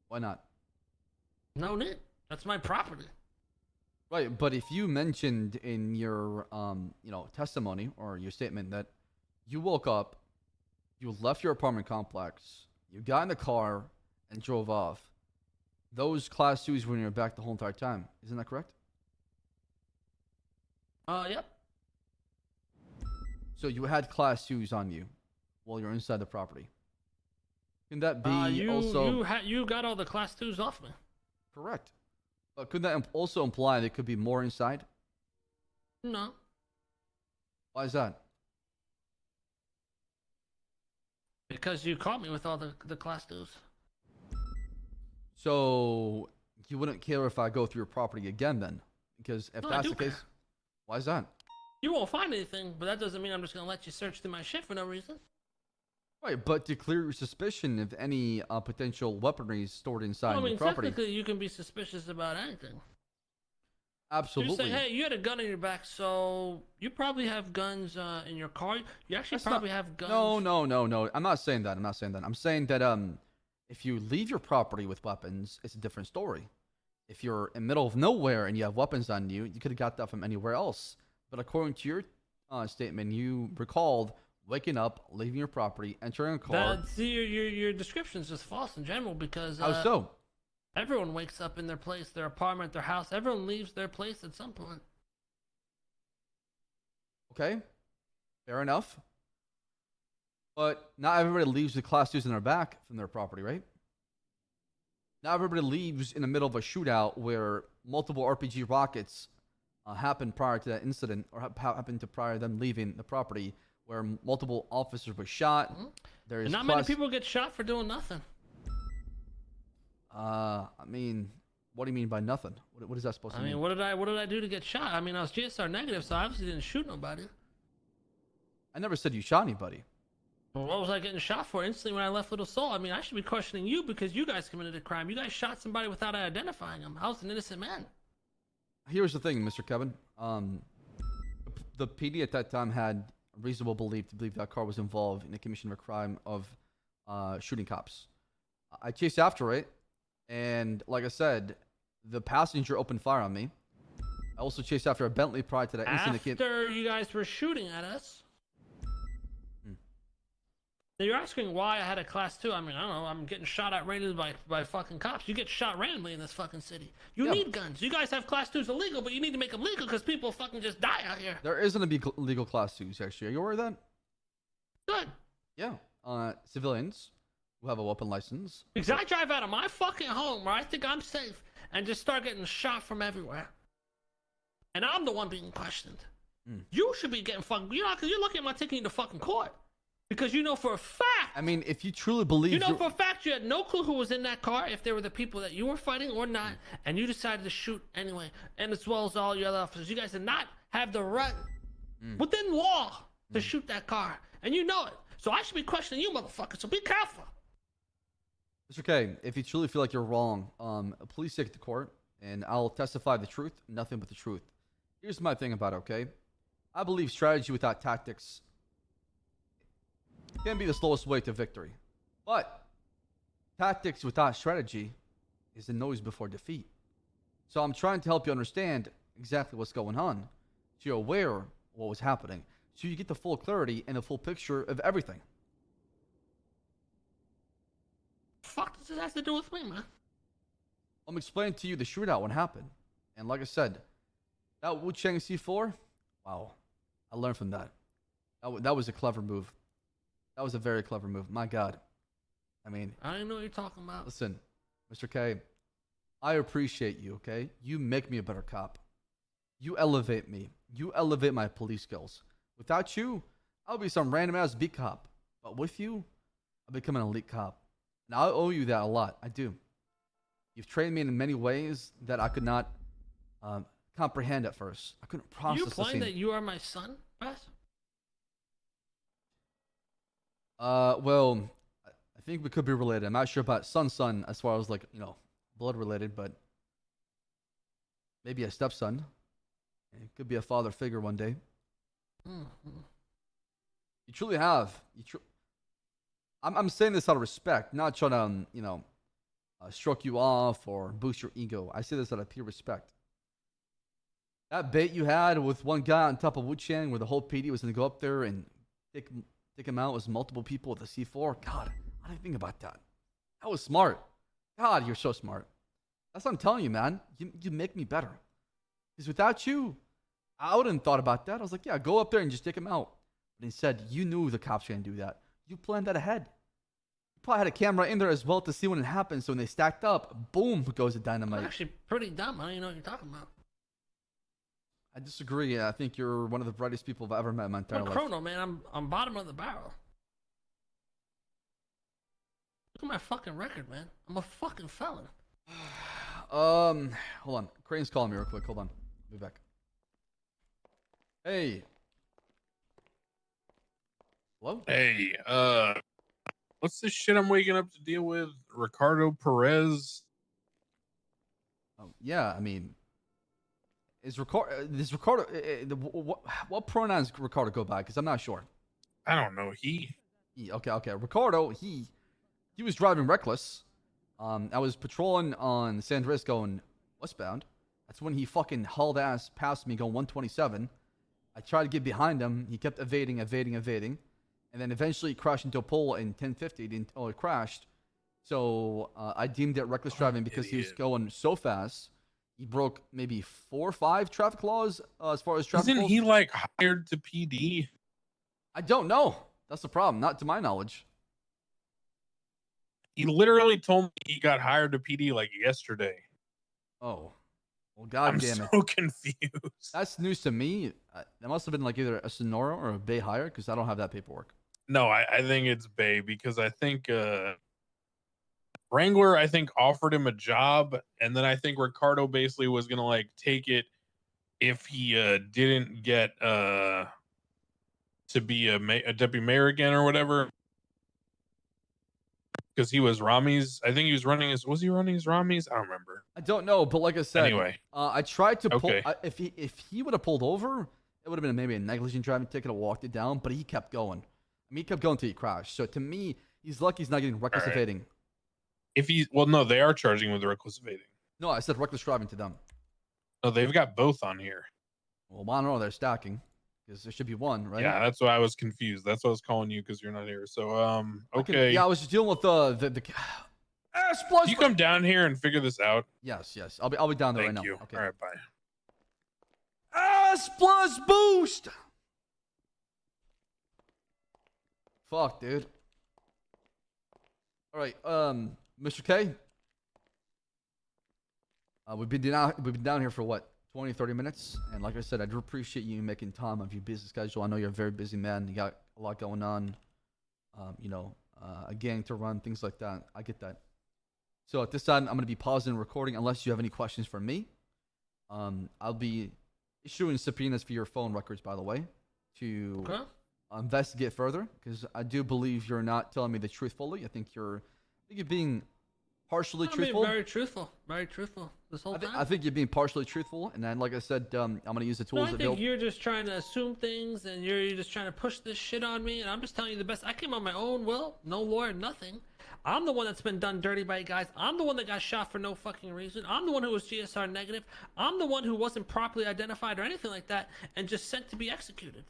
S3: Why not?
S5: No need. That's my property.
S3: Right, but if you mentioned in your testimony or your statement that you woke up, you left your apartment complex, you got in the car and drove off, those class 2s were in your back the whole entire time. Isn't that correct?
S5: Yep.
S3: So you had class 2s on you while you're inside the property. Can that be also...
S5: You got all the class 2s off me.
S3: Correct. But could that also imply there could be more inside?
S5: No.
S3: Why is that?
S5: Because you caught me with all the class 2s.
S3: So you wouldn't care if I go through your property again then? Because if that's the case, why is that?
S5: You won't find anything, but that doesn't mean I'm just going to let you search through my shit for no reason.
S3: Right, but to clear your suspicion of any potential weaponry stored inside your property.
S5: Technically, you can be suspicious about anything.
S3: Absolutely.
S5: You say, hey, you had a gun in your back, so you probably have guns in your car. You actually have guns.
S3: No. I'm not saying that. I'm saying that If you leave your property with weapons, it's a different story. If you're in the middle of nowhere and you have weapons on you, you could have got that from anywhere else. But according to your statement, you recalled waking up, leaving your property, entering a car.
S5: Your description is just false in general because
S3: How so?
S5: everyone wakes up in their place, their apartment, their house. Everyone leaves their place at some point.
S3: Okay, fair enough. But not everybody leaves the class 2s in their back from their property, right? Not everybody leaves in the middle of a shootout where multiple RPG rockets happened prior to that incident, or happened to prior to them leaving the property, where multiple officers were shot.
S5: Mm-hmm.
S3: There's
S5: And not many people get shot for doing nothing.
S3: I mean, what do you mean by nothing? What is that supposed to mean?
S5: I mean, what did I do to get shot? I mean, I was GSR negative, so I obviously didn't shoot nobody.
S3: I never said you shot anybody.
S5: Well, what was I getting shot for instantly when I left Little Seoul? I mean, I should be questioning you because you guys committed a crime. You guys shot somebody without identifying him. I was an innocent man.
S3: Here's the thing, Mr. Kevin. The PD at that time had a reasonable belief to believe that car was involved in the commission of a crime of shooting cops. I chased after it, and like I said, the passenger opened fire on me. I also chased after a Bentley prior to that incident.
S5: After you guys were shooting at us. Now you're asking why I had a class 2. I mean, I don't know. I'm getting shot at randomly by fucking cops. You get shot randomly in this fucking city. You need guns. You guys have class 2s illegal, but you need to make them legal because people fucking just die out here.
S3: There isn't a big legal class 2s, actually. Are you aware of that?
S5: Good.
S3: Yeah. Civilians who have a weapon license.
S5: Because I drive out of my fucking home where I think I'm safe and just start getting shot from everywhere. And I'm the one being questioned. You should be getting fucking, because you're lucky I'm not taking you to fucking court. Because you know for a fact.
S3: I mean, if you truly believe.
S5: You know for a fact you had no clue who was in that car, if they were the people that you were fighting or not, and you decided to shoot anyway. And as well as all your other officers, you guys did not have the right within law to shoot that car. And you know it. So I should be questioning you, motherfucker. So be careful.
S3: It's okay. If you truly feel like you're wrong, please take it to court, and I'll testify the truth, nothing but the truth. Here's my thing about it, okay? I believe strategy without tactics can be the slowest way to victory. But tactics without strategy is the noise before defeat. So I'm trying to help you understand exactly what's going on, so you're aware of what was happening, so you get the full clarity and the full picture of everything.
S5: Fuck does this have to do with me, man?
S3: I'm explaining to you the shootout when happened. And like I said, that Wu Chang C4, wow, I learned from that. That was a clever move. That was a very clever move. My God. I mean,
S5: I don't know what you're talking about.
S3: Listen, Mr. K, I appreciate you, okay? You make me a better cop. You elevate me. You elevate my police skills. Without you, I'll be some random ass beat cop. But with you, I'll become an elite cop. And I owe you that a lot. I do. You've trained me in many ways that I could not comprehend at first. I couldn't process.
S5: You implying that you are my son, Baas?
S3: Well, I think we could be related. I'm not sure about son as far as, like, you know, blood related, but maybe a stepson. It could be a father figure one day.
S5: Mm-hmm.
S3: You truly have. I'm saying this out of respect, not trying to, you know, stroke you off or boost your ego. I say this out of pure respect. That bait you had with one guy on top of Wu Chang, where the whole PD was going to go up there and take him out, was multiple people with a C4. God, I didn't think about that. That was smart. God, you're so smart. That's what I'm telling you, man. You make me better. Because without you, I wouldn't have thought about that. I was like, yeah, go up there and just take him out. But instead, you knew the cops were going to do that. You planned that ahead. You probably had a camera in there as well to see when it happens. So when they stacked up, boom, goes the dynamite.
S5: I'm actually pretty dumb. I don't even know what you're talking about.
S3: I disagree. I think you're one of the brightest people I've ever met in my entire
S5: I'm a
S3: life.
S5: chrono, man. I'm bottom of the barrel. Look at my fucking record, man. I'm a fucking felon.
S3: Hold on. Crane's calling me real quick. Hold on. I'll be back. Hey. Hello?
S6: Hey, what's this shit I'm waking up to deal with? Ricardo Perez?
S3: Oh, yeah, I mean, is Ricardo, what pronouns Ricardo go by? Because I'm not sure.
S6: I don't know. He.
S3: Okay. Ricardo, he was driving reckless. I was patrolling on San Andreas going westbound. That's when he fucking hauled ass past me going 127. I tried to get behind him. He kept evading. And then eventually he crashed into a pole in 1050. It crashed. So I deemed it reckless driving because he was going so fast. He broke maybe 4 or 5 traffic laws as far as traffic.
S2: Isn't
S3: rules.
S2: he like hired to PD?
S3: I don't know. That's the problem. Not to my knowledge.
S2: He literally told me he got hired to PD like yesterday.
S3: Oh. Well, God
S2: I'm
S3: damn it.
S2: so confused.
S3: That's news to me. That must have been like either a Sonora or a Bay hire because I don't have that paperwork.
S2: No, I think it's Bay because I think Wrangler, I think, offered him a job. And then I think Ricardo basically was going to like take it if he didn't get to be a deputy mayor again or whatever. Because he was Rami's, I think he was running his, was he running his Rami's? I don't remember.
S3: I don't know, but like I said,
S2: Anyway.
S3: I tried to pull.
S2: Okay.
S3: If he would have pulled over, it would have been maybe a negligent driving ticket. I walked it down, but he kept going. I mean, he kept going till he crashed. So to me, he's lucky he's not getting reckless
S2: All right.
S3: evading.
S2: If he, well, no, they are charging him with reckless evading.
S3: No, I said reckless driving to them.
S2: No, they've got both on here.
S3: Well, I don't know. They're stacking because there should be one, right?
S2: Yeah, that's why I was confused. That's why I was calling you because you're not here. So, okay.
S3: Yeah, I was just dealing with the
S2: Can you come down here and figure this out?
S3: Yes. I'll be down there
S2: Thank
S3: right
S2: you.
S3: now. Okay.
S2: All right, bye.
S3: S plus boost. Fuck, dude. All right, Mr. K. We've been down here for what, 20, 30 minutes, and like I said, I do appreciate you making time of your busy schedule. I know you're a very busy man. You got a lot going on. A gang to run, things like that. I get that. So at this time, I'm going to be pausing the recording unless you have any questions for me. I'll be issuing subpoenas for your phone records, by the way, to investigate further, because I do believe you're not telling me the truth fully. I think you're being partially truthful.
S5: Very truthful this whole time.
S3: I think you're being partially truthful, and then, like I said, I'm going to use the tools
S5: I
S3: available.
S5: think you're just trying to assume things, and you're just trying to push this shit on me, and I'm just telling you the best. I came on my own will, no lawyer, nothing. I'm the one that's been done dirty by you guys. I'm the one that got shot for no fucking reason. I'm the one who was GSR negative. I'm the one who wasn't properly identified or anything like that, and just sent to be executed.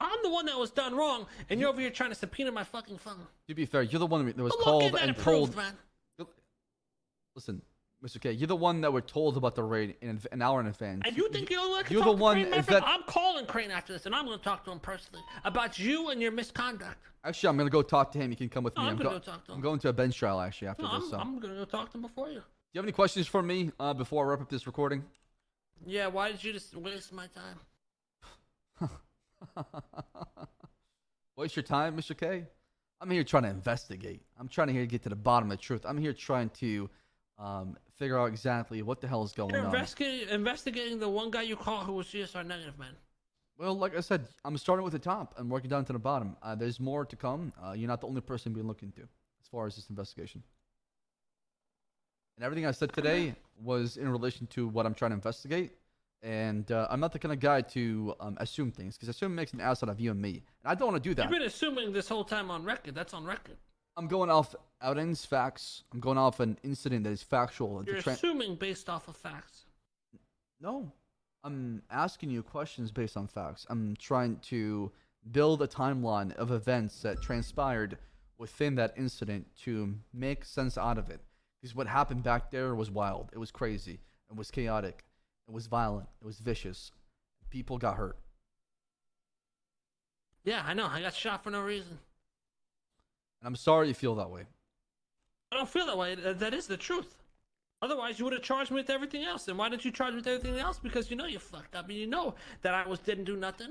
S5: I'm the one that was done wrong, and you're over here trying to subpoena my fucking phone.
S3: To be fair, you're the one that was
S5: Well,
S3: called
S5: get that
S3: and
S5: approved,
S3: told.
S5: man.
S3: Listen, Mr. K, you're the one that were told about the raid an hour in advance.
S5: And you think you're the one that
S3: You're
S5: can
S3: the
S5: talk
S3: one
S5: to Crane, my
S3: is
S5: friend?
S3: that-
S5: I'm calling Crane after this, and I'm going to talk to him personally about you and your misconduct.
S3: Actually, I'm gonna go talk to him. You can come with
S5: No,
S3: me.
S5: I'm gonna go talk to him.
S3: I'm going to a bench trial actually after
S5: No,
S3: this. So.
S5: I'm going to go talk to him before you.
S3: Do you have any questions for me before I wrap up this recording?
S5: Yeah, why did you just waste my time?
S3: Waste your time, Mr. K? I'm here trying to investigate. I'm trying to get to the bottom of the truth. I'm here trying to figure out exactly what the hell is going
S5: You're
S3: on.
S5: investigating the one guy you caught who was GSR negative, man.
S3: Well, like I said, I'm starting with the top and working down to the bottom. There's more to come. You're not the only person being looked into as far as this investigation. And everything I said today was in relation to what I'm trying to investigate. And I'm not the kind of guy to assume things, because assuming makes an ass out of you and me. And I don't want to do that.
S5: You've been assuming this whole time on record. That's on record.
S3: I'm going off evidence, facts. I'm going off an incident that is factual.
S5: You're assuming based off of facts.
S3: No. I'm asking you questions based on facts. I'm trying to build a timeline of events that transpired within that incident to make sense out of it. Because what happened back there was wild. It was crazy. It was chaotic. It was violent. It was vicious. People got hurt.
S5: Yeah, I know. I got shot for no reason.
S3: And I'm sorry you feel that way.
S5: I don't feel that way. That is the truth. Otherwise, you would have charged me with everything else. And why didn't you charge me with everything else? Because you know you fucked up, and you know that I didn't do nothing.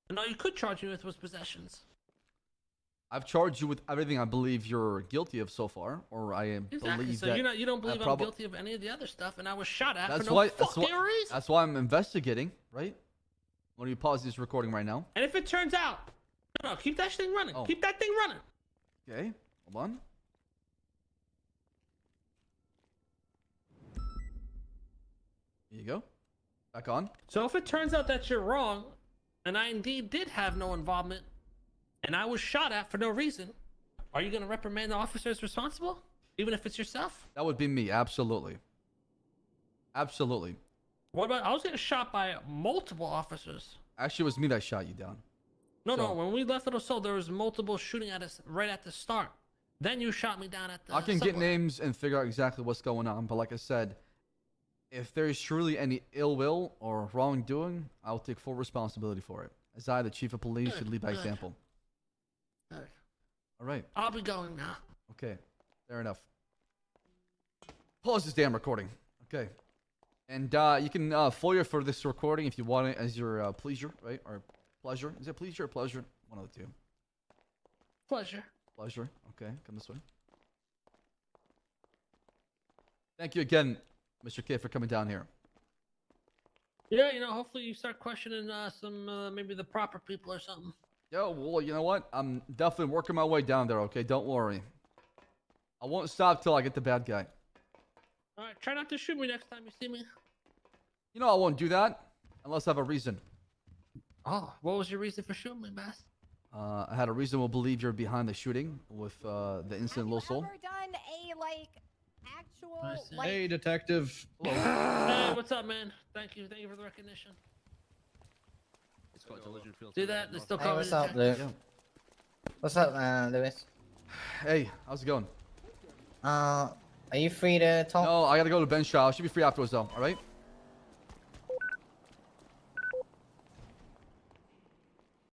S5: And all you could charge me with was possessions.
S3: I've charged you with everything I believe you're guilty of so far, or I believe
S5: So
S3: that.
S5: you don't believe I'm guilty of any of the other stuff, and I was shot at
S3: That's
S5: for no
S3: why.
S5: fucking reason.
S3: That's why I'm investigating, right? Let me pause this recording right now.
S5: And if it turns out, no, keep that thing running.
S3: Oh.
S5: Keep that thing running.
S3: Okay, hold on. Here you go. Back on.
S5: So if it turns out that you're wrong, and I indeed did have no involvement, and I was shot at for no reason, Are you gonna reprimand the officers responsible, even if it's yourself?
S3: That would be me. Absolutely. Absolutely.
S5: What about? I was getting shot by multiple officers.
S3: Actually, it was me that shot you down.
S5: No,
S3: So-
S5: no. When we left Little Seoul, there was multiple shooting at us right at the start. Then you shot me down at the.
S3: I can get
S5: subway.
S3: names and figure out exactly what's going on, but like I said, if there's truly any ill will or wrongdoing, I'll take full responsibility for it. As I, the chief of police, should lead by
S5: Good.
S3: example.
S5: Good.
S3: All right.
S5: I'll be going now.
S3: Okay. Fair enough. Pause this damn recording. Okay. And you can FOIA for this recording if you want it as your pleasure, right? Or pleasure. Is it pleasure or pleasure? One of the two.
S5: Pleasure.
S3: Pleasure. Okay. Come this way. Thank you again, Mr. K, for coming down here.
S5: Yeah, you know, hopefully you start questioning some maybe the proper people or something.
S3: Yo, well, you know what? I'm definitely working my way down there, okay? Don't worry. I won't stop till I get the bad guy.
S5: All right, try not to shoot me next time you see me.
S3: You know I won't do that unless I have a reason.
S5: Oh, what was your reason for shooting me, Baas?
S3: I had a reasonable believe you're behind the shooting with the incident in Little Seoul.
S7: Have you ever done a actual
S5: I see.
S8: Hey, detective.
S5: Hey, what's up, man? Thank you for the recognition. Do that. They still
S9: Hey,
S5: call me
S9: what's up,
S5: detective.
S9: Luke? What's up, Lewis?
S3: Hey, how's it going?
S9: Are you free to talk?
S3: No, I gotta go to Ben's shop. I should be free afterwards, though. All right?